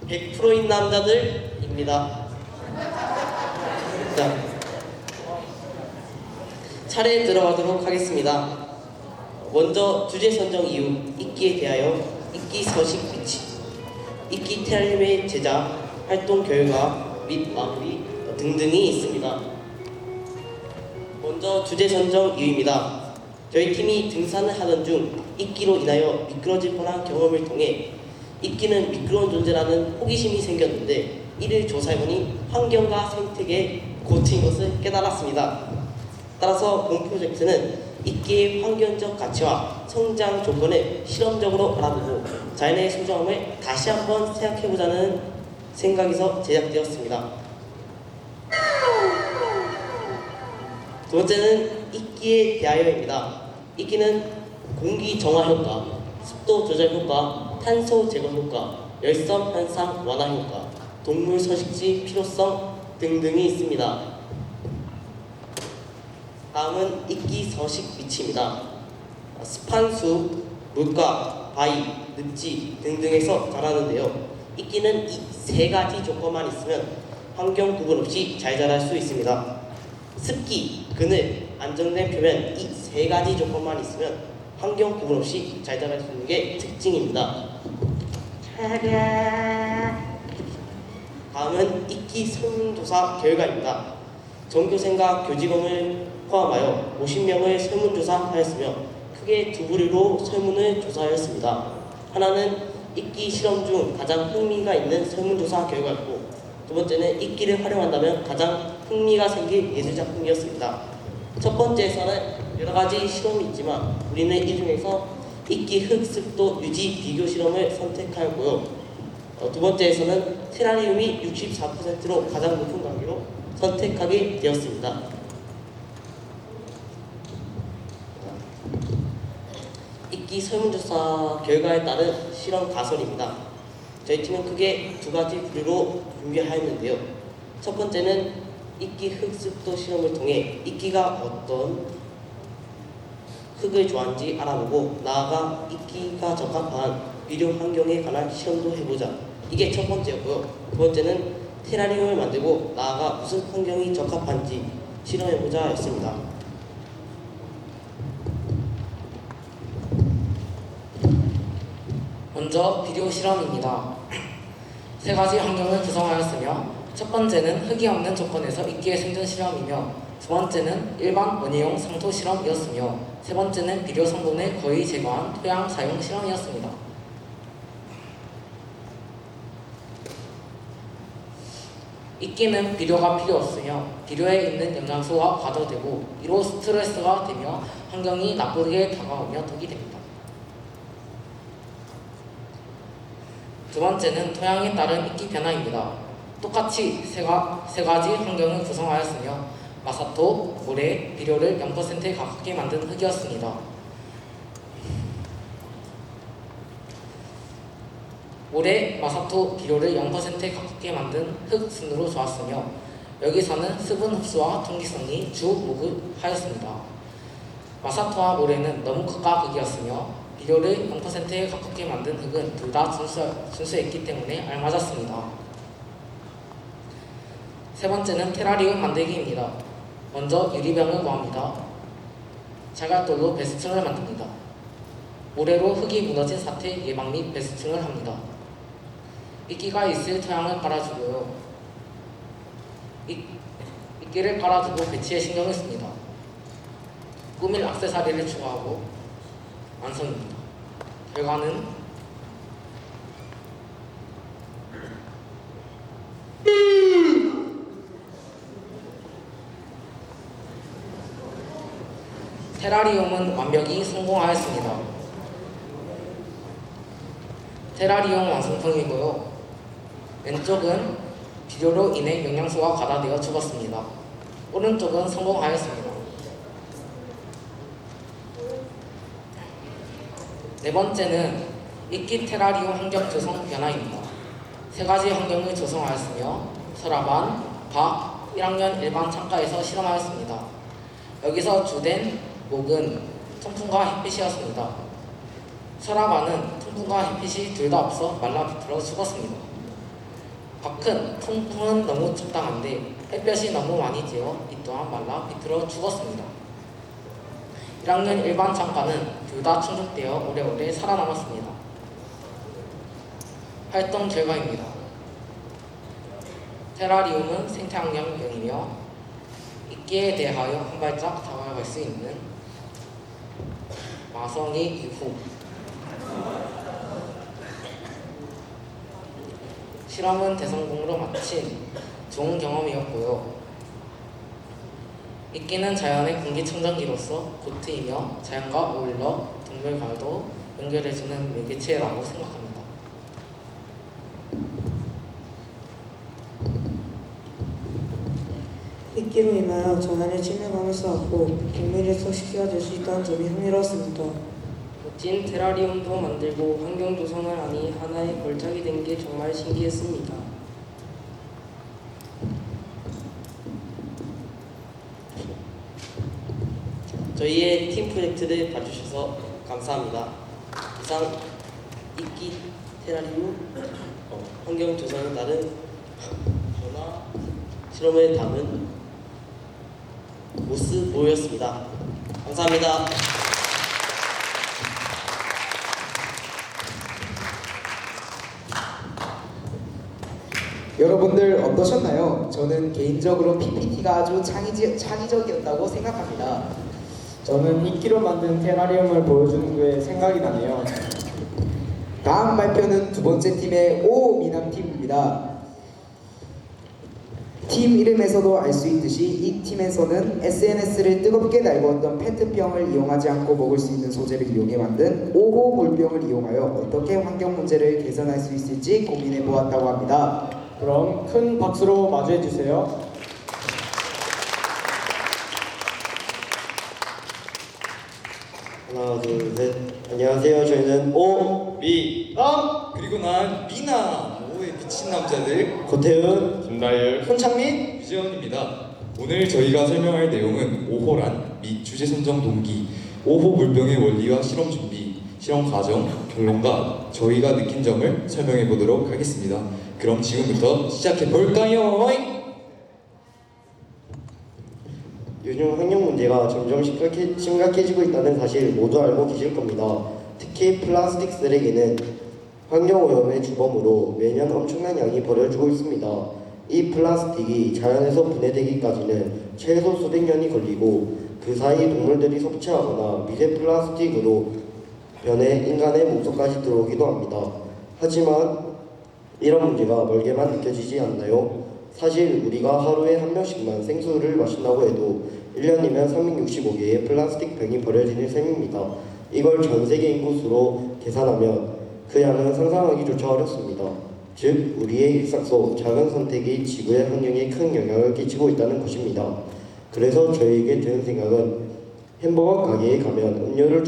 100%인 남자들입니다. 자, 차례에 들어가도록 하겠습니다. 먼저 주제 선정 이유, 이끼에 대하여, 이끼 서식 위치, 이끼 테라리움의 제작, 활동 결과 및 마무리 등등이 있습니다. 먼저 주제 선정 이유입니다. 저희 팀이 등산을 하던 중 이끼로 인하여 미끄러질 뻔한 경험을 통해 이끼는 미끄러운 존재라는 호기심이 생겼는데 이를 조사해보니 환경과 생태계에 고치인 것을 깨달았습니다. 따라서 본 프로젝트는 이끼의 환경적 가치와 성장 조건을 실험적으로 알아보고 자연의 소중함을 다시 한번 생각해보자는 생각에서 제작되었습니다. 두 번째는 이끼에 대하여입니다. 이끼는 공기 정화 효과, 습도 조절 효과, 탄소 제거 효과, 열섬 현상 완화 효과, 동물 서식지 필요성 등등이 있습니다. 다음은 이끼 서식 위치입니다. 습한 숲, 물가, 바위, 늪지 등등에서 자라는데요. 이끼는 이 세 가지 조건만 있으면 환경 구분 없이 잘 자랄 수 있습니다. 습기, 그늘, 안정된 표면 이 세 가지 조건만 있으면 환경 구분 없이 잘 자랄 수 있는 게 특징입니다. 다음은 이끼 설문조사 결과입니다. 전교생과 교직원을 포함하여 50명을 설문조사하였으며 크게 두 부류로 설문을 조사하였습니다. 하나는 이끼 실험 중 가장 흥미가 있는 설문조사 결과였고 두 번째는 이끼를 활용한다면 가장 흥미가 생길 예술작품이었습니다. 첫 번째에서는 여러 가지 실험이 있지만 우리는 이 중에서 이끼 흙습도 유지 비교 실험을 선택하였고요. 두 번째에서는 테라리움이 64%로 가장 높은 관계로 선택하게 되었습니다. 이끼 설문조사 결과에 따른 실험 가설입니다. 저희 팀은 크게 두 가지 부류로 분류하였는데요. 첫 번째는 이끼 흙습도 실험을 통해 이끼가 어떤 흙을 좋아하는지 알아보고 나아가 이끼가 적합한 비료 환경에 관한 실험도 해보자. 이게 첫 번째였고요. 두 번째는 테라리움을 만들고 나아가 무슨 환경이 적합한지 실험해보자 였습니다. 먼저 비료 실험입니다. 세 가지 환경을 구성하였으며 첫 번째는 흙이 없는 조건에서 이끼의 생존 실험이며 두 번째는 일반 원예용 상토 실험이었으며 세 번째는 비료 성분을 거의 제거한 토양 사용 실험이었습니다. 이끼는 비료가 필요 없으며 비료에 있는 영양소가 과도되고 이로 스트레스가 되며 환경이 나쁘게 다가오며 독이 됩니다. 두 번째는 토양에 따른 이끼 변화입니다. 똑같이 세 가지 환경을 구성하였으며 마사토, 모래, 비료를 0%에 가깝게 만든 흙이었습니다. 모래, 마사토, 비료를 0%에 가깝게 만든 흙 순으로 좋았으며 여기서는 수분 흡수와 통기성이 주 목표하였습니다. 마사토와 모래는 너무 극과 극이었으며 비료를 0%에 가깝게 만든 흙은 둘 다 준수했기 때문에 알맞았습니다. 세 번째는 테라리움 만들기입니다. 먼저 유리병을 구합니다. 자갈돌로 배수층을 만듭니다. 모래로 흙이 무너진 사태 예방 및 배수층을 합니다. 이끼가 있을 토양을 깔아주고요. 이끼를 깔아주고 배치에 신경을 씁니다. 꾸밀 액세서리를 추가하고 완성입니다. 결과는 테라리움은 완벽히 성공하였습니다. 테라리움 완성품이고요. 왼쪽은 비료로 인해 영양소가 과다되어 죽었습니다. 오른쪽은 성공하였습니다. 네 번째는 이끼 테라리움 환경 조성 변화입니다. 세 가지 환경을 조성하였으며 서라반, 박, 1학년 일반 창가에서 실험하였습니다. 여기서 주된 목은 통풍과 햇빛이었습니다. 서라반은 통풍과 햇빛이 둘 다 없어 말라 비틀어 죽었습니다. 밖은 통풍은 너무 적당한데 햇볕이 너무 많이 쬐어 이 또한 말라 비틀어 죽었습니다. 1학년 일반 창과는 둘 다 충족되어 오래오래 살아남았습니다. 활동 결과입니다. 테라리움은 생태환경이며 이끼에 대하여 한 발짝 다가갈 수 있는 마성의 이후 실험은 대성공으로 마친 좋은 경험이었고요. 이끼는 자연의 공기청정기로서 고트이며 자연과 어울러 동물과도 연결해주는 매개체라고 생각합니다. 이끼로 인하여 자연의 침해감을 쌓았고 동물의 서식지가 될 수 있다는 점이 흥미로웠습니다. 멋진 테라리움도 만들고 환경 조성을 하니 하나의 걸작이 된 게 정말 신기했습니다. 저희의 팀 프로젝트를 봐주셔서 감사합니다. 이상 이끼 테라리움 환경 조성에 따른 변화 실험을 담은 모습보였습니다. 감사합니다. 여러분들 어떠셨나요? 저는 개인적으로 PPT가 아주 창의적이었다고 생각합니다. 저는 이끼로 만든 테라리움을 보여주는 게 생각이 나네요. 다음 발표는 두 번째 팀의 오미남팀입니다. 팀 이름에서도 알 수 있듯이 이 팀에서는 SNS를 뜨겁게 달구었던 페트병을 이용하지 않고 먹을 수 있는 소재를 이용해 만든 5호 물병을 이용하여 어떻게 환경 문제를 개선할 수 있을지 고민해 보았다고 합니다. 그럼 큰 박수로 맞이해 주세요. 하나 둘 셋. 안녕하세요. 저희는 오미남 그리고 난 미나 오의 미친 남자들 고태훈 김나열 손창민 유재원입니다. 오늘 저희가 설명할 내용은 5호란 및 주제 선정 동기, 5호 물병의 원리와 실험 준비, 실험 과정, 결론과 저희가 느낀 점을 설명해 보도록 하겠습니다. 그럼 지금부터 시작해 볼까요? 요즘 환경 문제가 점점 심각해지고 있다는 사실 모두 알고 계실 겁니다. 특히 플라스틱 쓰레기는 환경오염의 주범으로 매년 엄청난 양이 버려지고 있습니다. 이 플라스틱이 자연에서 분해되기까지는 최소 수백 년이 걸리고 그 사이 동물들이 섭취하거나 미세 플라스틱으로 변해 인간의 몸속까지 들어오기도 합니다. 하지만 이런 문제가 멀게만 느껴지지 않나요? 사실 우리가 하루에 한 명씩만 생수를 마신다고 해도 1년이면 365개의 플라스틱 병이 버려지는 셈입니다. 이걸 전 세계 인구수로 계산하면 그 양은 상상하기조차 어렵습니다. 즉 우리의 일상 속 작은 선택이 지구의 환경에 큰 영향을 끼치고 있다는 것입니다. 그래서 저희에게 드는 생각은 햄버거 가게에 가면 음료를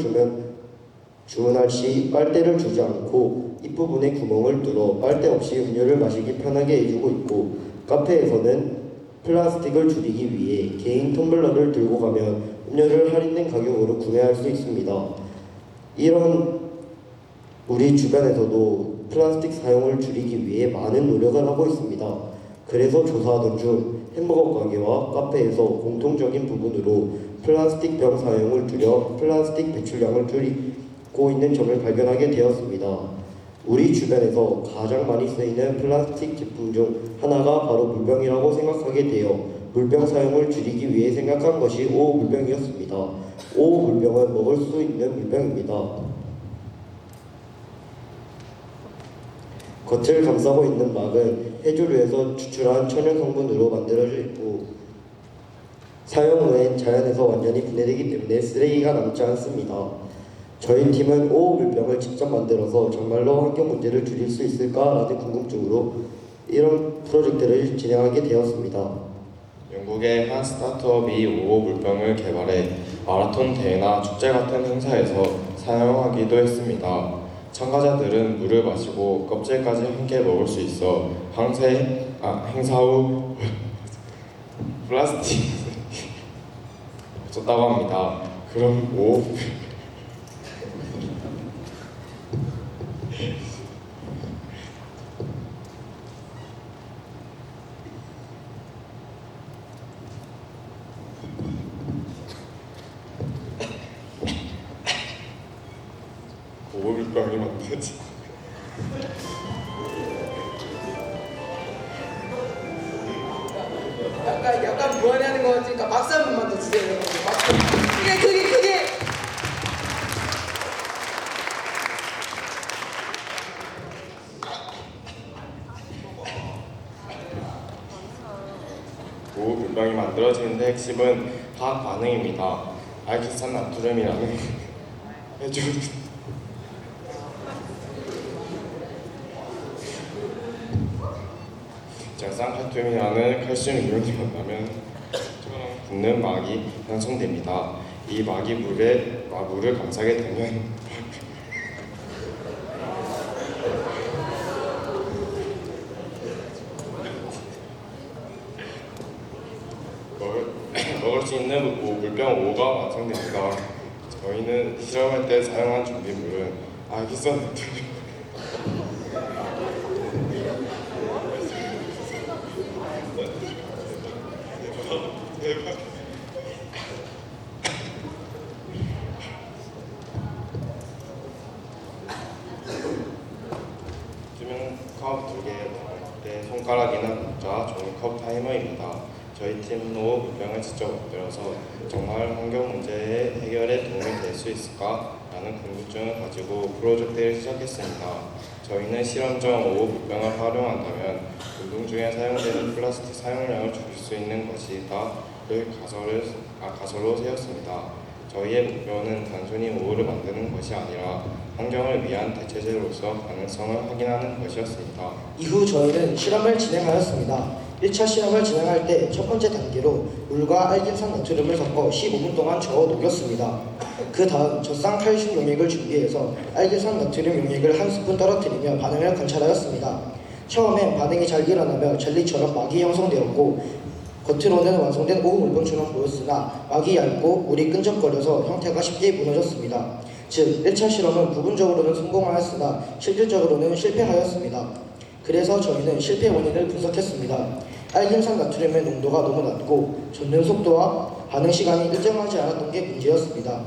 주문할 시 빨대를 주지 않고 입부분에 구멍을 뚫어 빨대 없이 음료를 마시기 편하게 해주고 있고, 카페에서는 플라스틱을 줄이기 위해 개인 텀블러를 들고 가면 음료를 할인된 가격으로 구매할 수 있습니다. 이런 우리 주변에서도 플라스틱 사용을 줄이기 위해 많은 노력을 하고 있습니다. 그래서 조사하던 중 햄버거 가게와 카페에서 공통적인 부분으로 플라스틱 병 사용을 줄여 플라스틱 배출량을 줄이고 있는 점을 발견하게 되었습니다. 우리 주변에서 가장 많이 쓰이는 플라스틱 제품 중 하나가 바로 물병이라고 생각하게 되어 물병 사용을 줄이기 위해 생각한 것이 5호 물병이었습니다. 5호 물병은 먹을 수 있는 물병입니다. 겉을 감싸고 있는 막은 해조류에서 추출한 천연 성분으로 만들어져 있고 사용 후엔 자연에서 완전히 분해되기 때문에 쓰레기가 남지 않습니다. 저희 팀은 5호 물병을 직접 만들어서 정말로 환경 문제를 줄일 수 있을까라는 궁금증으로 이런 프로젝트를 진행하게 되었습니다. 영국의 한 스타트업이 5호 물병을 개발해 마라톤 대회나 축제 같은 행사에서 사용하기도 했습니다. 참가자들은 물을 마시고 껍질까지 함께 먹을 수 있어 행사 후 플라스틱 없었다고 합니다. 그럼 오물병이 만들어지 약간 무한해하는 것 같으니까 박수 한 번만 더 주세요. 여러분. 박수. 크게. 오물병이 만들어지는데 핵심은 화학 반응입니다. 알키산 나트륨이라는 해주 쌍칼슘이라는 칼슘 이온이 만나면 붙는 막이 형성됩니다. 이 막이 물을 감싸게 되면 먹을 수 있는 물병 5가 완성됩니다. 저희는 실험할 때 사용한 준비물은 알키산 나트륨 컵 2개, 손가락이나 문자, 종이컵 타이머입니다. 저희 팀도 물병을 직접 만들어서 정말 환경 문제의 해결에 도움이 될 수 있을까라는 궁금증을 가지고 프로젝트를 시작했습니다. 저희는 실험 전 5호 물병을 활용한다면 운동 중에 사용되는 플라스틱 사용량을 줄일 수 있는 것이다를 가설로 세웠습니다. 저희의 목표는 단순히 오후를 만드는 것이 아니라 환경을 위한 대체제로서 가능성을 확인하는 것이었습니다. 이후 저희는 실험을 진행하였습니다. 1차 실험을 진행할 때 첫 번째 단계로 물과 알긴산 나트륨을 섞어 15분 동안 저어 녹였습니다. 그 다음 젖산칼슘 용액을 준비해서 알긴산 나트륨 용액을 한 스푼 떨어뜨리며 반응을 관찰하였습니다. 처음엔 반응이 잘 일어나며 젤리처럼 막이 형성되었고 겉으로는 완성된 오후 물병처럼 보였으나 막이 얇고 물이 끈적거려서 형태가 쉽게 무너졌습니다. 즉 1차 실험은 부분적으로는 성공하였으나 실질적으로는 실패하였습니다. 그래서 저희는 실패 원인을 분석했습니다. 알긴산 나트륨의 농도가 너무 낮고 젖는 속도와 반응 시간이 일정하지 않았던 게 문제였습니다.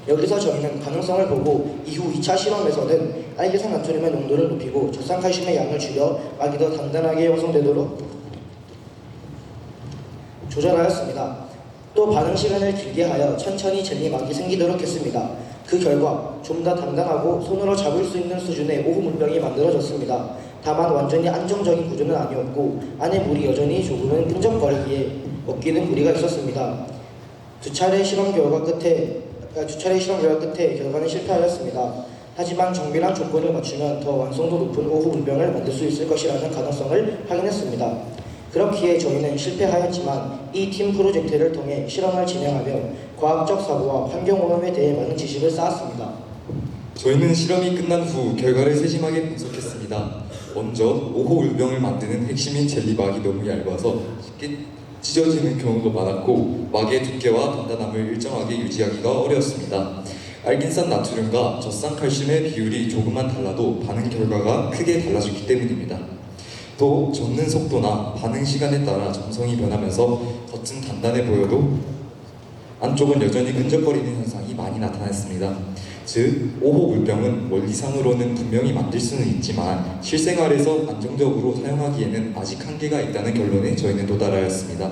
여기서 저희는 가능성을 보고 이후 2차 실험에서는 알긴산 나트륨의 농도를 높이고 젖산칼슘의 양을 줄여 막이 더 단단하게 형성되도록 조절하였습니다. 또 반응 시간을 길게 하여 천천히 젤리막이 생기도록 했습니다. 그 결과 좀 더 단단하고 손으로 잡을 수 있는 수준의 오후 물병이 만들어졌습니다. 다만 완전히 안정적인 구조는 아니었고 안에 물이 여전히 조금은 끈적거리기에 먹기는 무리가 있었습니다. 두 차례 실험 결과 끝에 결과는 실패하였습니다. 하지만 정밀한 조건을 맞추면 더 완성도 높은 오후 물병을 만들 수 있을 것이라는 가능성을 확인했습니다. 그렇기에 저희는 실패하였지만 이 팀 프로젝트를 통해 실험을 진행하며 과학적 사고와 환경오염에 대해 많은 지식을 쌓았습니다. 저희는 실험이 끝난 후 결과를 세심하게 분석했습니다. 먼저 5호 물병을 만드는 핵심인 젤리막이 너무 얇아서 쉽게 찢어지는 경우도 많았고 막의 두께와 단단함을 일정하게 유지하기가 어려웠습니다. 알긴산 나트륨과 젖산칼슘의 비율이 조금만 달라도 반응 결과가 크게 달라졌기 때문입니다. 또 젖는 속도나 반응 시간에 따라 점성이 변하면서 겉은 단단해 보여도 안쪽은 여전히 끈적거리는 현상이 많이 나타났습니다. 즉, 5호 물병은 원리상으로는 분명히 만들 수는 있지만 실생활에서 안정적으로 사용하기에는 아직 한계가 있다는 결론에 저희는 도달하였습니다.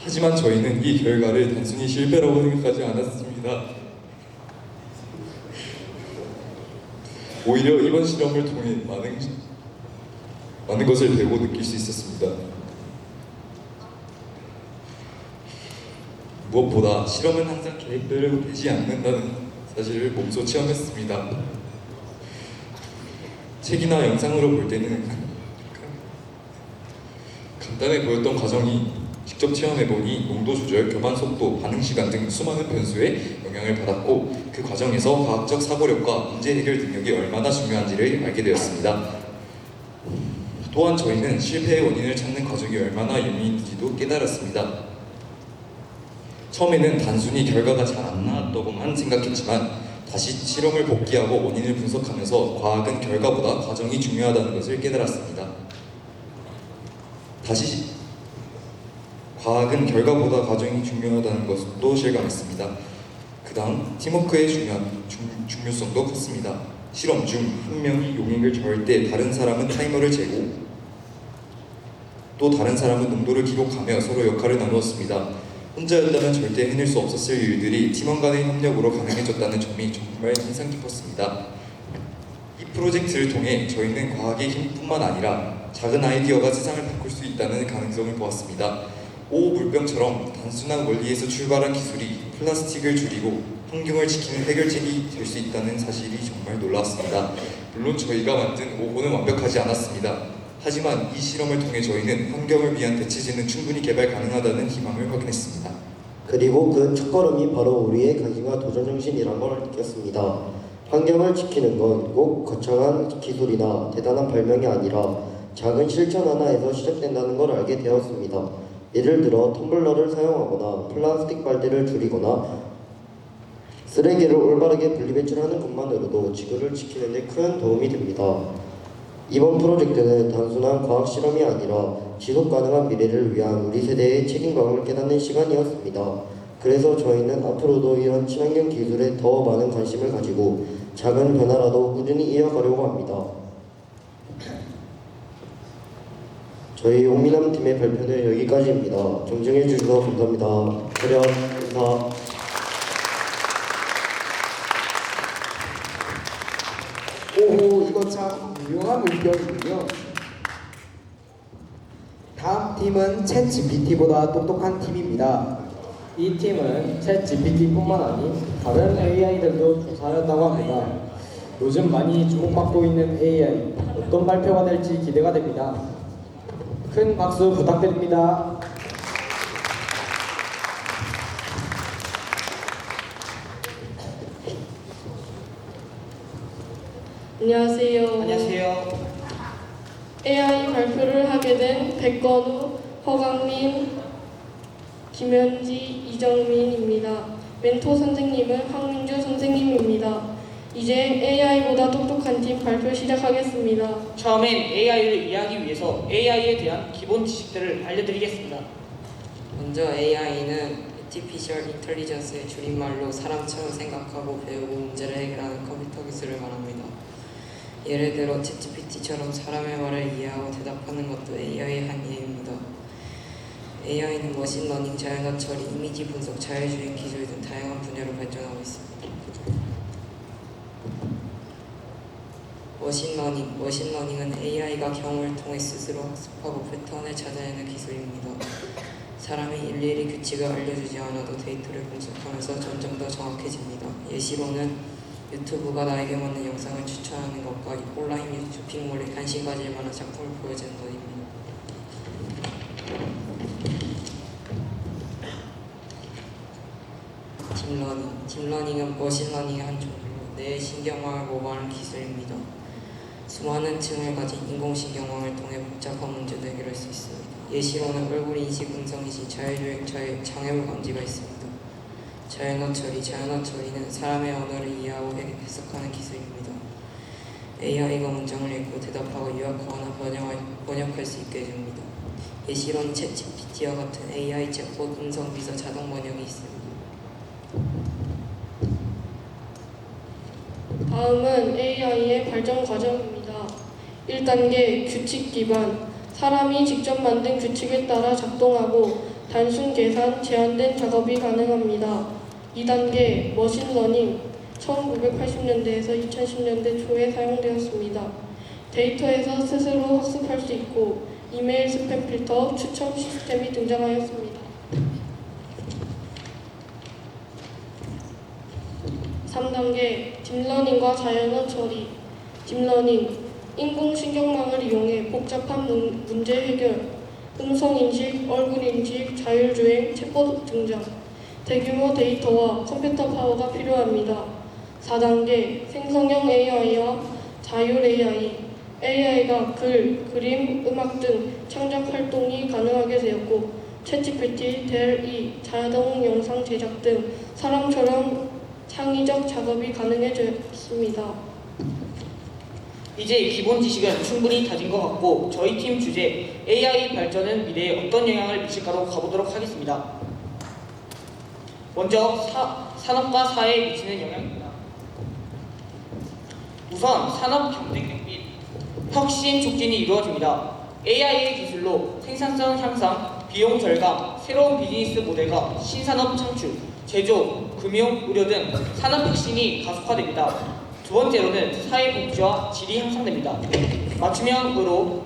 하지만 저희는 이 결과를 단순히 실패라고 생각하지 않았습니다. 오히려 이번 실험을 통해 많은 것을 배우고 느낄 수 있었습니다. 무엇보다 실험은 항상 계획대로 되지 않는다는 사실을 몸소 체험했습니다. 책이나 영상으로 볼 때는 간단해 보였던 과정이 직접 체험해보니 농도 조절, 교반 속도, 반응 시간 등 수많은 변수에 영향을 받았고 그 과정에서 과학적 사고력과 문제 해결 능력이 얼마나 중요한지를 알게 되었습니다. 또한 저희는 실패의 원인을 찾는 과정이 얼마나 예민한지도 깨달았습니다. 처음에는 단순히 결과가 잘 안 나왔다고만 생각했지만 다시 실험을 복귀하고 원인을 분석하면서 과학은 결과보다 과정이 중요하다는 것을 깨달았습니다. 과학은 결과보다 과정이 중요하다는 것도 실감했습니다. 그 다음 팀워크의 중요성도 컸습니다. 실험 중 한 명이 용액을 저을 때 다른 사람은 타이머를 재고 또 다른 사람은 농도를 기록하며 서로 역할을 나누었습니다. 혼자였다면 절대 해낼 수 없었을 일들이 팀원 간의 협력으로 가능해졌다는 점이 정말 인상 깊었습니다. 이 프로젝트를 통해 저희는 과학의 힘뿐만 아니라 작은 아이디어가 세상을 바꿀 수 있다는 가능성을 보았습니다. 5호 물병처럼 단순한 원리에서 출발한 기술이 플라스틱을 줄이고 환경을 지키는 해결책이 될 수 있다는 사실이 정말 놀라웠습니다. 물론 저희가 만든 5호는 완벽하지 않았습니다. 하지만 이 실험을 통해 저희는 환경을 위한 대체제는 충분히 개발 가능하다는 희망을 확인했습니다. 그리고 그 첫걸음이 바로 우리의 관심과 도전 정신이란 걸 느꼈습니다. 환경을 지키는 건 꼭 거창한 기술이나 대단한 발명이 아니라 작은 실천 하나에서 시작된다는 걸 알게 되었습니다. 예를 들어 텀블러를 사용하거나 플라스틱 빨대를 줄이거나 쓰레기를 올바르게 분리배출하는 것만으로도 지구를 지키는 데 큰 도움이 됩니다. 이번 프로젝트는 단순한 과학 실험이 아니라 지속 가능한 미래를 위한 우리 세대의 책임감을 깨닫는 시간이었습니다. 그래서 저희는 앞으로도 이런 친환경 기술에 더 많은 관심을 가지고 작은 변화라도 꾸준히 이어가려고 합니다. 저희 용미남 팀의 발표는 여기까지입니다. 정정해 주셔서 감사합니다. 차렷 인사. 오호, 이거 참 유용한 물병이군요. 다음 팀은 챗 GPT보다 똑똑한 팀입니다. 이 팀은 챗 GPT뿐만 아닌 다른 AI들도 조사하였다고 합니다. 요즘 많이 주목받고 있는 AI, 어떤 발표가 될지 기대가 됩니다. 큰 박수 부탁드립니다. 안녕하세요. 안녕하세요. AI 발표를 하게 된 백건우, 허강민, 김현지, 이정민입니다. 멘토 선생님은 황민주 선생님입니다. 이제 AI보다 똑똑한 팀 발표 시작하겠습니다. 처음엔 AI를 이해하기 위해서 AI에 대한 기본 지식들을 알려드리겠습니다. 먼저 AI는 Artificial Intelligence의 줄임말로 사람처럼 생각하고 배우고 문제를 해결하는 컴퓨터 기술을 말합니다. 예를 들어 ChatGPT처럼 사람의 말을 이해하고 대답하는 것도 AI의 한 예입니다. AI는 머신러닝, 자연어 처리, 이미지 분석, 자율주행 기술 등 다양한 분야로 발전하고 있습니다. 머신러닝은 AI가 경험을 통해 스스로 학습하고 패턴을 찾아내는 기술입니다. 사람이 일일이 규칙을 알려주지 않아도 데이터를 분석하면서 점점 더 정확해집니다. 예시로는 유튜브가 나에게 맞는 영상을 추천하는 것과 온라인 쇼핑몰에 관심 가질 만한 작품을 보여주는 것입니다. 딥러닝은 머신러닝의 한 종류로 뇌의 신경망을 모방하는 기술입니다. 수많은 층을 가진 인공신경망을 통해 복잡한 문제도 해결할 수 있습니다. 예시로는 얼굴 인식 음성이 시 자율주행 장애물 감지가 있습니다. 자연어 처리는 사람의 언어를 이해하고 해석하는 기술입니다. AI가 문장을 읽고 대답하고 요약하거나 번역할 수 있게 해줍니다. 예시로는 챗GPT와 같은 AI 챗봇 음성 비서 자동 번역이 있습니다. 다음은 AI의 발전 과정입니다. 1단계 규칙 기반. 사람이 직접 만든 규칙에 따라 작동하고 단순 계산, 제한된 작업이 가능합니다. 2단계 머신러닝. 1980년대에서 2010년대 초에 사용되었습니다. 데이터에서 스스로 학습할 수 있고 이메일 스팸 필터, 추천 시스템이 등장하였습니다. 3단계 딥러닝과 자연어 처리. 딥러닝 인공신경망을 이용해 복잡한 문제 해결, 음성인식, 얼굴인식, 자율주행, 챗봇 등장. 대규모 데이터와 컴퓨터 파워가 필요합니다. 4단계 생성형 AI와 자율 AI. AI가 글, 그림, 음악 등 창작 활동이 가능하게 되었고 챗GPT, 델-E, 자동 영상 제작 등 사람처럼 창의적 작업이 가능해졌습니다. 이제 기본 지식은 충분히 다진 것 같고 저희 팀 주제 AI 발전은 미래에 어떤 영향을 미칠까로 가보도록 하겠습니다. 먼저 산업과 사회에 미치는 영향입니다. 우선 산업 경쟁력 및 혁신 촉진이 이루어집니다. AI의 기술로 생산성 향상, 비용 절감, 새로운 비즈니스 모델과 신산업 창출, 제조, 금융, 의료 등 산업 혁신이 가속화됩니다. 두 번째로는 사회 복지와 질이 향상됩니다. 맞춤형으로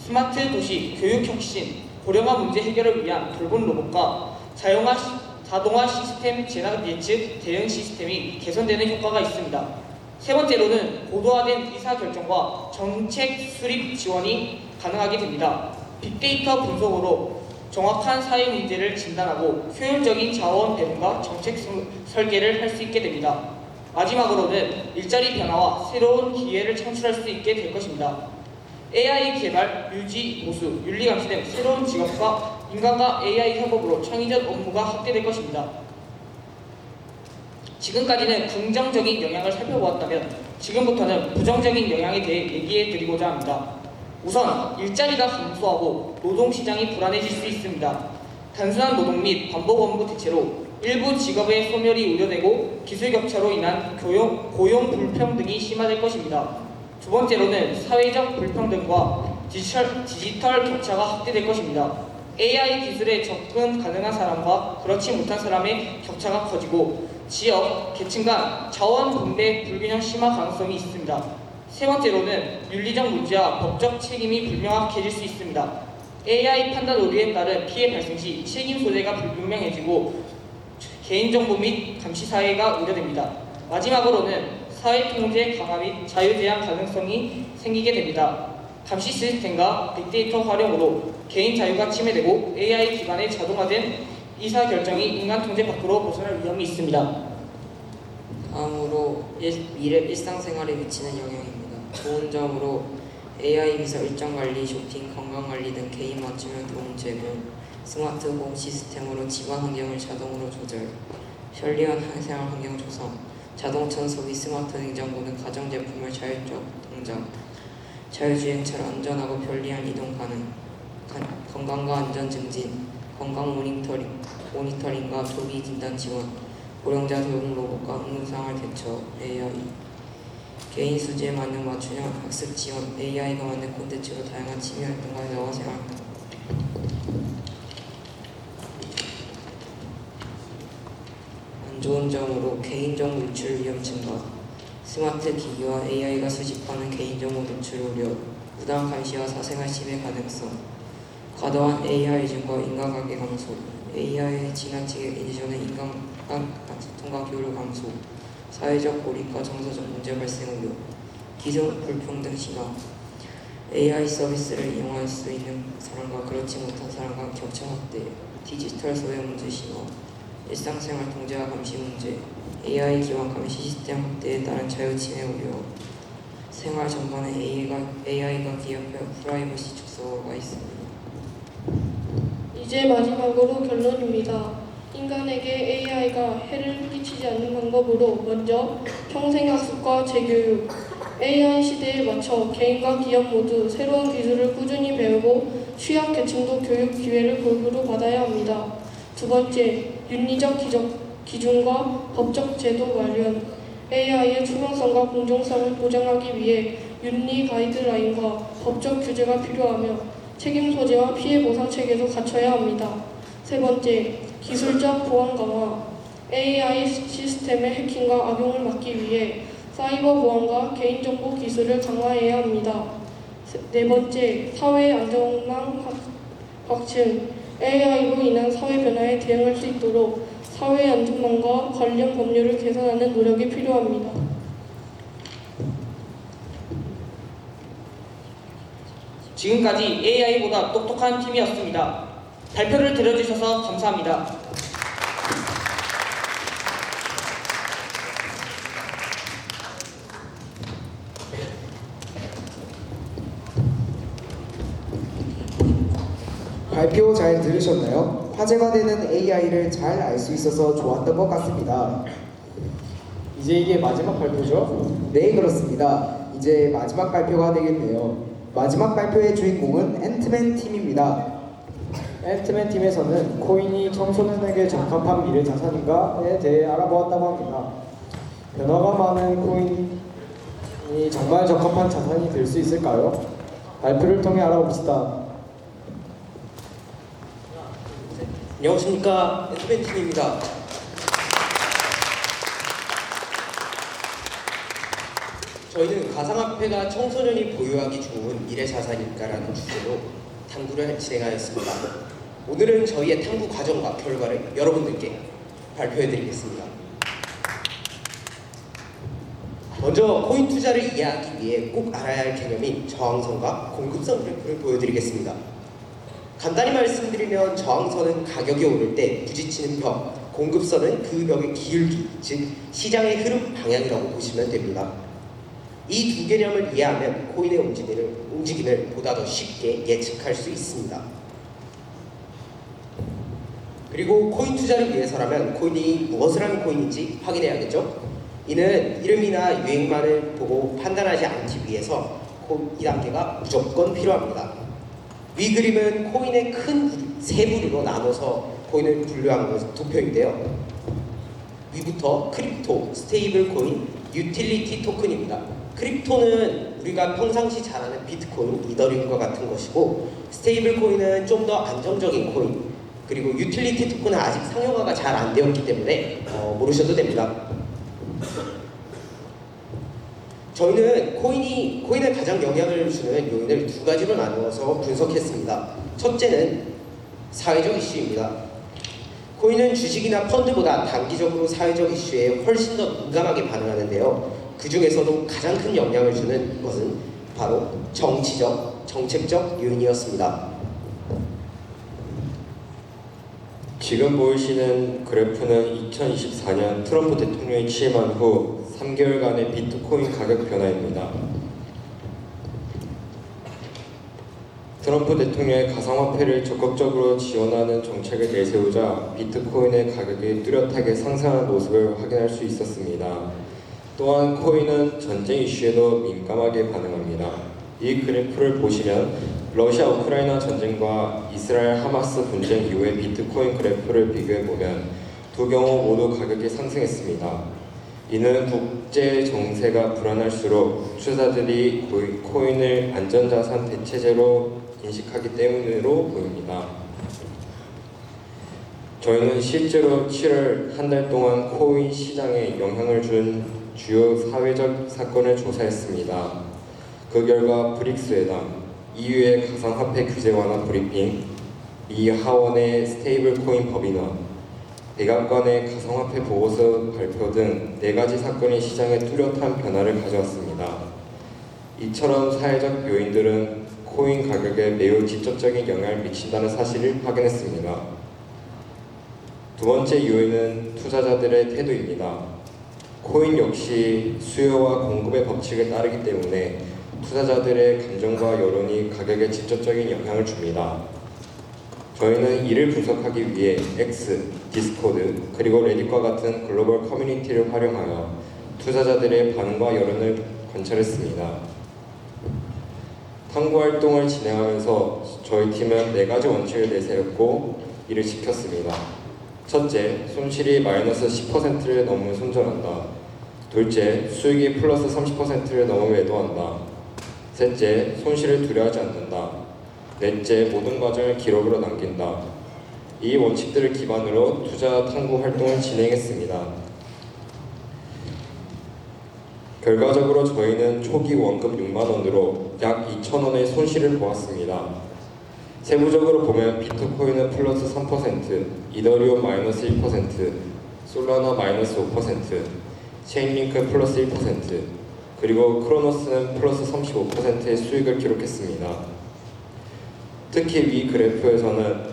스마트 도시, 교육 혁신, 고령화 문제 해결을 위한 돌봄 로봇과 자동화 시스템 재난 예측 대응 시스템이 개선되는 효과가 있습니다. 세 번째로는 고도화된 의사결정과 정책 수립 지원이 가능하게 됩니다. 빅데이터 분석으로 정확한 사회 문제를 진단하고 효율적인 자원 배분과 정책 설계를 할 수 있게 됩니다. 마지막으로는 일자리 변화와 새로운 기회를 창출할 수 있게 될 것입니다. AI 개발, 유지, 보수, 윤리 감시 등 새로운 직업과 인간과 AI 협업으로 창의적 업무가 확대될 것입니다. 지금까지는 긍정적인 영향을 살펴보았다면 지금부터는 부정적인 영향에 대해 얘기해 드리고자 합니다. 우선 일자리가 감소하고 노동시장이 불안해질 수 있습니다. 단순한 노동 및 반복 업무 대체로 일부 직업의 소멸이 우려되고 기술 격차로 인한 고용 불평등이 심화될 것입니다. 두 번째로는 사회적 불평등과 디지털 격차가 확대될 것입니다. AI 기술에 접근 가능한 사람과 그렇지 못한 사람의 격차가 커지고 지역, 계층 간 자원 분배 불균형 심화 가능성이 있습니다. 세 번째로는 윤리적 문제와 법적 책임이 불명확해질 수 있습니다. AI 판단 오류에 따른 피해 발생 시 책임 소재가 불분명해지고 개인정보 및 감시 사회가 우려됩니다. 마지막으로는 사회 통제 강화 및 자유 제한 가능성이 생기게 됩니다. 감시 시스템과 빅데이터 활용으로 개인 자유가 침해되고 AI 기반의 자동화된 의사결정이 인간 통제 밖으로 벗어날 위험이 있습니다. 다음으로 미래 일상생활에 미치는 영향입니다. 좋은 점으로 AI 비서 일정 관리, 쇼핑, 건강 관리 등 개인 맞춤형 도움 제공, 스마트 홈 시스템으로 집안 환경을 자동으로 조절, 편리한 생활 환경 조성, 자동 청소기, 스마트 냉장고 등 가전제품을 자율적 동작, 자율주행차로 안전하고 편리한 이동 가능, 건강과 안전 증진, 건강 모니터링과 조기 진단 지원, 고령자 돌봄 로봇과 응급상황 대처, AI, 개인 수지에 맞는 맞춤형 학습 지원, AI가 만든 콘텐츠로 다양한 취미 활동과 여가 생활. 안 좋은 점으로 개인정보 유출 위험 증가, 스마트 기기와 AI가 수집하는 개인정보 노출 우려, 부당 감시와 사생활 침해 가능성, 과도한 AI 증과 인간관계 감소, AI의 지나치게 에디션의 인간 소통과 교류 감소, 사회적 고립과 정서적 문제 발생 우려, 기술 불평등 심화, AI 서비스를 이용할 수 있는 사람과 그렇지 못한 사람과 격차 확대, 디지털 소외 문제 심화, 일상생활 통제와 감시 문제, AI 기반 감시 시스템 확대에 따른 자유 침해 우려, 생활 전반에 AI가 기업해 프라이버시 축소가 있습니다. 이제 마지막으로 결론입니다. 인간에게 AI가 해를 끼치지 않는 방법으로 먼저 평생학습과 재교육, AI 시대에 맞춰 개인과 기업 모두 새로운 기술을 꾸준히 배우고 취약계층도 교육 기회를 골고루 받아야 합니다. 두 번째, 윤리적 기준과 법적 제도 마련, AI의 투명성과 공정성을 보장하기 위해 윤리 가이드라인과 법적 규제가 필요하며 책임 소재와 피해 보상 체계도 갖춰야 합니다. 세 번째, 기술적 보안 강화, AI 시스템의 해킹과 악용을 막기 위해 사이버 보안과 개인정보 기술을 강화해야 합니다. 네 번째, 사회 안전망 확충, AI로 인한 사회 변화에 대응할 수 있도록 사회 안전망과 관련 법률을 개선하는 노력이 필요합니다. 지금까지 AI보다 똑똑한 팀이었습니다. 발표를 들어주셔서 감사합니다. 발표 잘 들으셨나요? 화제가 되는 AI를 잘 알 수 있어서 좋았던 것 같습니다. 이제 이게 마지막 발표죠? 네, 그렇습니다. 이제 마지막 발표가 되겠네요. 마지막 발표의 주인공은 앤트맨 팀입니다. 앤트맨 팀에서는 코인이 청소년에게 적합한 미래 자산인가에 대해 알아보았다고 합니다. 변화가 많은 코인이 정말 적합한 자산이 될 수 있을까요? 발표를 통해 알아봅시다. 안녕하십니까, 앤트맨 팀입니다. 저희는 가상화폐가 청소년이 보유하기 좋은 미래 자산일까라는 주제로 탐구를 진행하였습니다. 오늘은 저희의 탐구 과정과 결과를 여러분들께 발표해드리겠습니다. 먼저 코인 투자를 이해하기 위해 꼭 알아야 할 개념인 저항선과 공급선 그래프를 보여드리겠습니다. 간단히 말씀드리면 저항선은 가격이 오를 때 부딪히는 벽, 공급선은 그 벽의 기울기, 즉 시장의 흐름 방향이라고 보시면 됩니다. 이 두 개념을 이해하면 코인의 움직임을 보다 더 쉽게 예측할 수 있습니다. 그리고 코인 투자를 위해서라면 코인이 무엇을 하는 코인인지 확인해야겠죠? 이는 이름이나 유행만을 보고 판단하지 않기 위해서 이 단계가 무조건 필요합니다. 위 그림은 코인의 큰 세 부류로 나눠서 코인을 분류한 도표인데요. 위부터 크립토, 스테이블 코인, 유틸리티 토큰입니다. 크립토는 우리가 평상시 잘 아는 비트코인, 이더리움과 같은 것이고, 스테이블 코인은 좀 더 안정적인 코인, 그리고 유틸리티 토큰은 아직 상용화가 잘 안 되었기 때문에 모르셔도 됩니다. 저희는 코인에 가장 영향을 주는 요인을 두 가지로 나누어서 분석했습니다. 첫째는 사회적 이슈입니다. 코인은 주식이나 펀드보다 단기적으로 사회적 이슈에 훨씬 더 민감하게 반응하는데요. 그 중에서도 가장 큰 영향을 주는 것은 바로 정치적, 정책적 요인이었습니다. 지금 보이시는 그래프는 2024년 트럼프 대통령이 취임한 후 3개월간의 비트코인 가격 변화입니다. 트럼프 대통령의 가상화폐를 적극적으로 지원하는 정책을 내세우자 비트코인의 가격이 뚜렷하게 상승하는 모습을 확인할 수 있었습니다. 또한 코인은 전쟁 이슈에도 민감하게 반응합니다. 이 그래프를 보시면 러시아 우크라이나 전쟁과 이스라엘 하마스 분쟁 이후의 비트코인 그래프를 비교해보면 두 경우 모두 가격이 상승했습니다. 이는 국제 정세가 불안할수록 투자자들이 코인을 안전자산 대체제로 인식하기 때문으로 보입니다. 저희는 실제로 7월 한 달 동안 코인 시장에 영향을 준 주요 사회적 사건을 조사했습니다. 그 결과 브릭스 회담, EU의 가상화폐 규제 완화 브리핑, 미 하원의 스테이블 코인 법인화, 백악관의 가상화폐 보고서 발표 등 4가지 사건이 시장에 뚜렷한 변화를 가져왔습니다. 이처럼 사회적 요인들은 코인 가격에 매우 직접적인 영향을 미친다는 사실을 확인했습니다. 두 번째 요인은 투자자들의 태도입니다. 코인 역시 수요와 공급의 법칙을 따르기 때문에 투자자들의 감정과 여론이 가격에 직접적인 영향을 줍니다. 저희는 이를 분석하기 위해 X, 디스코드, 그리고 레딧과 같은 글로벌 커뮤니티를 활용하여 투자자들의 반응과 여론을 관찰했습니다. 탐구 활동을 진행하면서 저희 팀은 4가지 원칙을 내세웠고 이를 지켰습니다. 첫째, 손실이 마이너스 10%를 넘으면 손절한다. 둘째, 수익이 플러스 30%를 넘으면 매도한다. 셋째, 손실을 두려워하지 않는다. 넷째, 모든 과정을 기록으로 남긴다. 이 원칙들을 기반으로 투자 탐구 활동을 진행했습니다. 결과적으로 저희는 초기 원금 6만 원으로 약 2,000원의 손실을 보았습니다. 세부적으로 보면 비트코인은 플러스 3%, 이더리움 마이너스 1%, 솔라나 마이너스 5%, 체인링크 플러스 1%, 그리고 크로노스는 플러스 35%의 수익을 기록했습니다. 특히 위 그래프에서는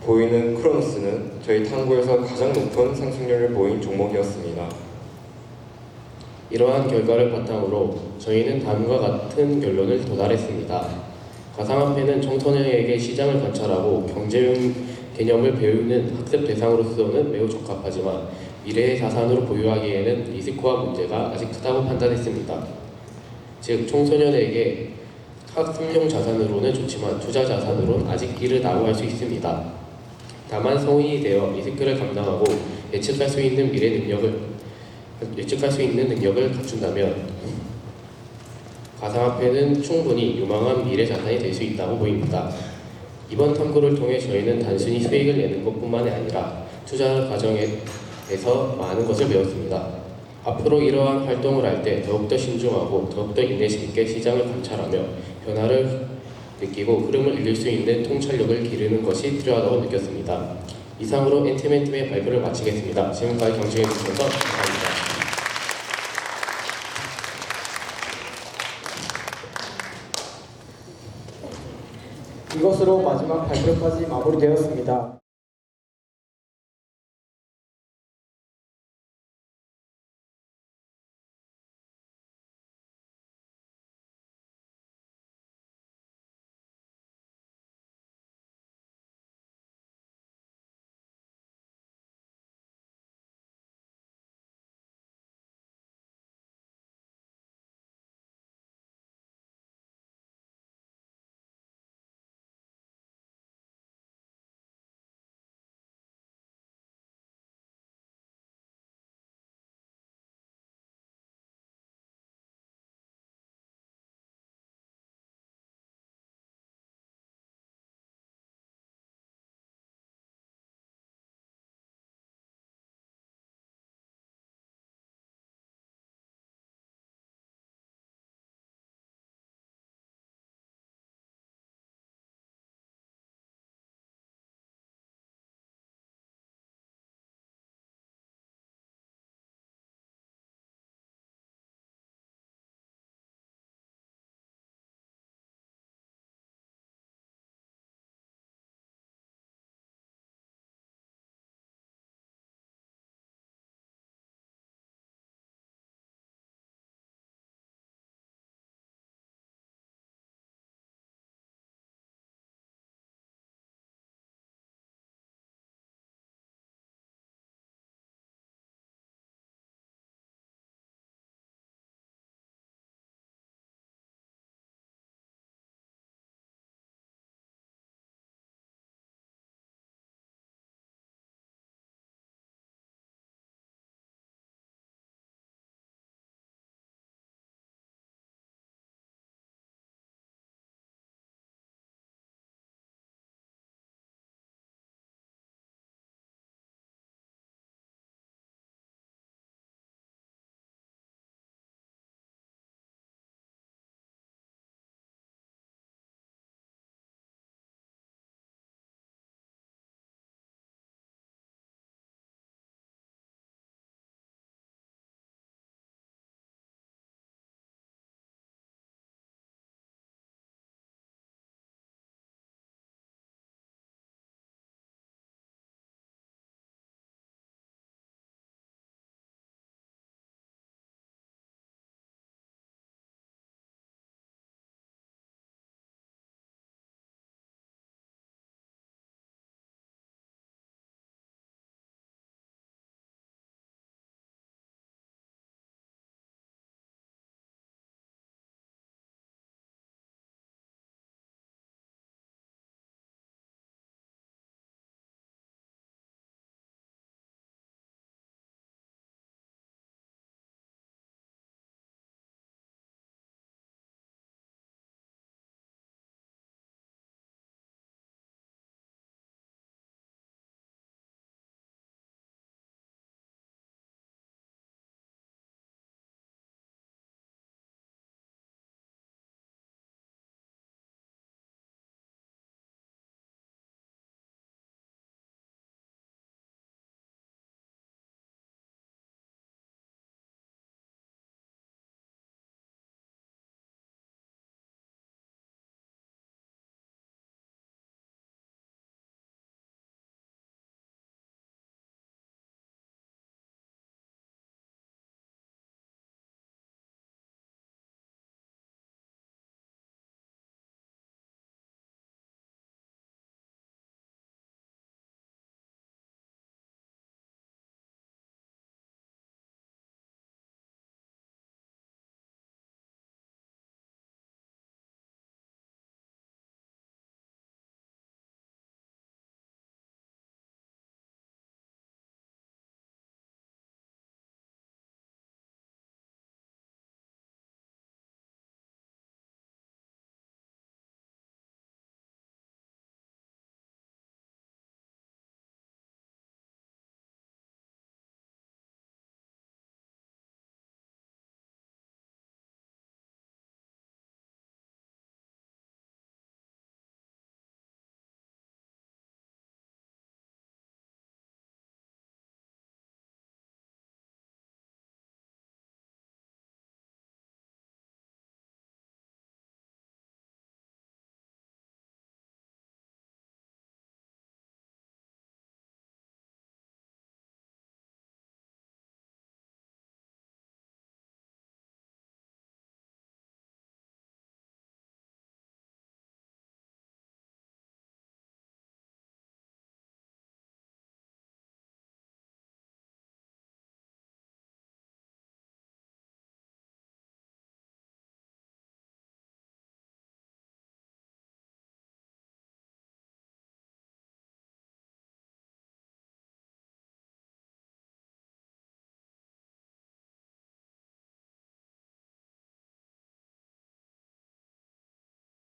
보이는 크로노스는 저희 탐구에서 가장 높은 상승률을 보인 종목이었습니다. 이러한 결과를 바탕으로 저희는 다음과 같은 결론을 도달했습니다. 가상화폐는 청소년에게 시장을 관찰하고 경제용 개념을 배우는 학습 대상으로서는 매우 적합하지만 미래의 자산으로 보유하기에는 리스크와 문제가 아직 크다고 판단했습니다. 즉, 청소년에게 학습용 자산으로는 좋지만 투자 자산으로는 아직 이르다고 할 수 있습니다. 다만 성인이 되어 리스크를 감당하고 예측할 수 있는 능력을 갖춘다면 가상화폐는 충분히 유망한 미래 자산이 될 수 있다고 보입니다. 이번 탐구를 통해 저희는 단순히 수익을 내는 것뿐만이 아니라 투자 과정에서 많은 것을 배웠습니다. 앞으로 이러한 활동을 할 때 더욱더 신중하고 더욱더 인내심 있게 시장을 관찰하며 변화를 느끼고 흐름을 읽을 수 있는 통찰력을 기르는 것이 필요하다고 느꼈습니다. 이상으로 엔트맨팀의 발표를 마치겠습니다. 지금까지 경청해 주셔서 감사합니다. 이것으로 마지막 발표까지 마무리되었습니다.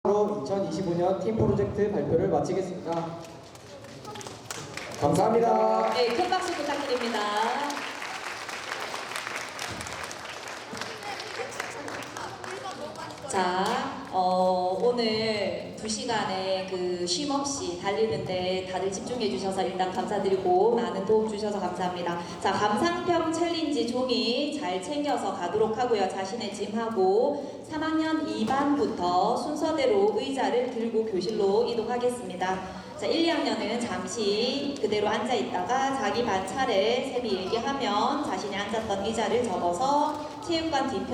로 2025년 팀 프로젝트 발표를 마치겠습니다. 감사합니다. 네, 큰 박수 부탁드립니다. 자, 오늘 2시간에 그 쉼 없이 달리는데 다들 집중해 주셔서 일단 감사드리고 많은 도움 주셔서 감사합니다. 자, 감상평 챌린지 종이 잘 챙겨서 가도록 하고요. 자신의 짐하고 3학년 2반부터 순서대로 의자를 들고 교실로 이동하겠습니다. 자, 1, 2학년은 잠시 그대로 앉아 있다가 자기 반 차례 쌤이 얘기하면 자신이 앉았던 의자를 접어서 체육관 뒤편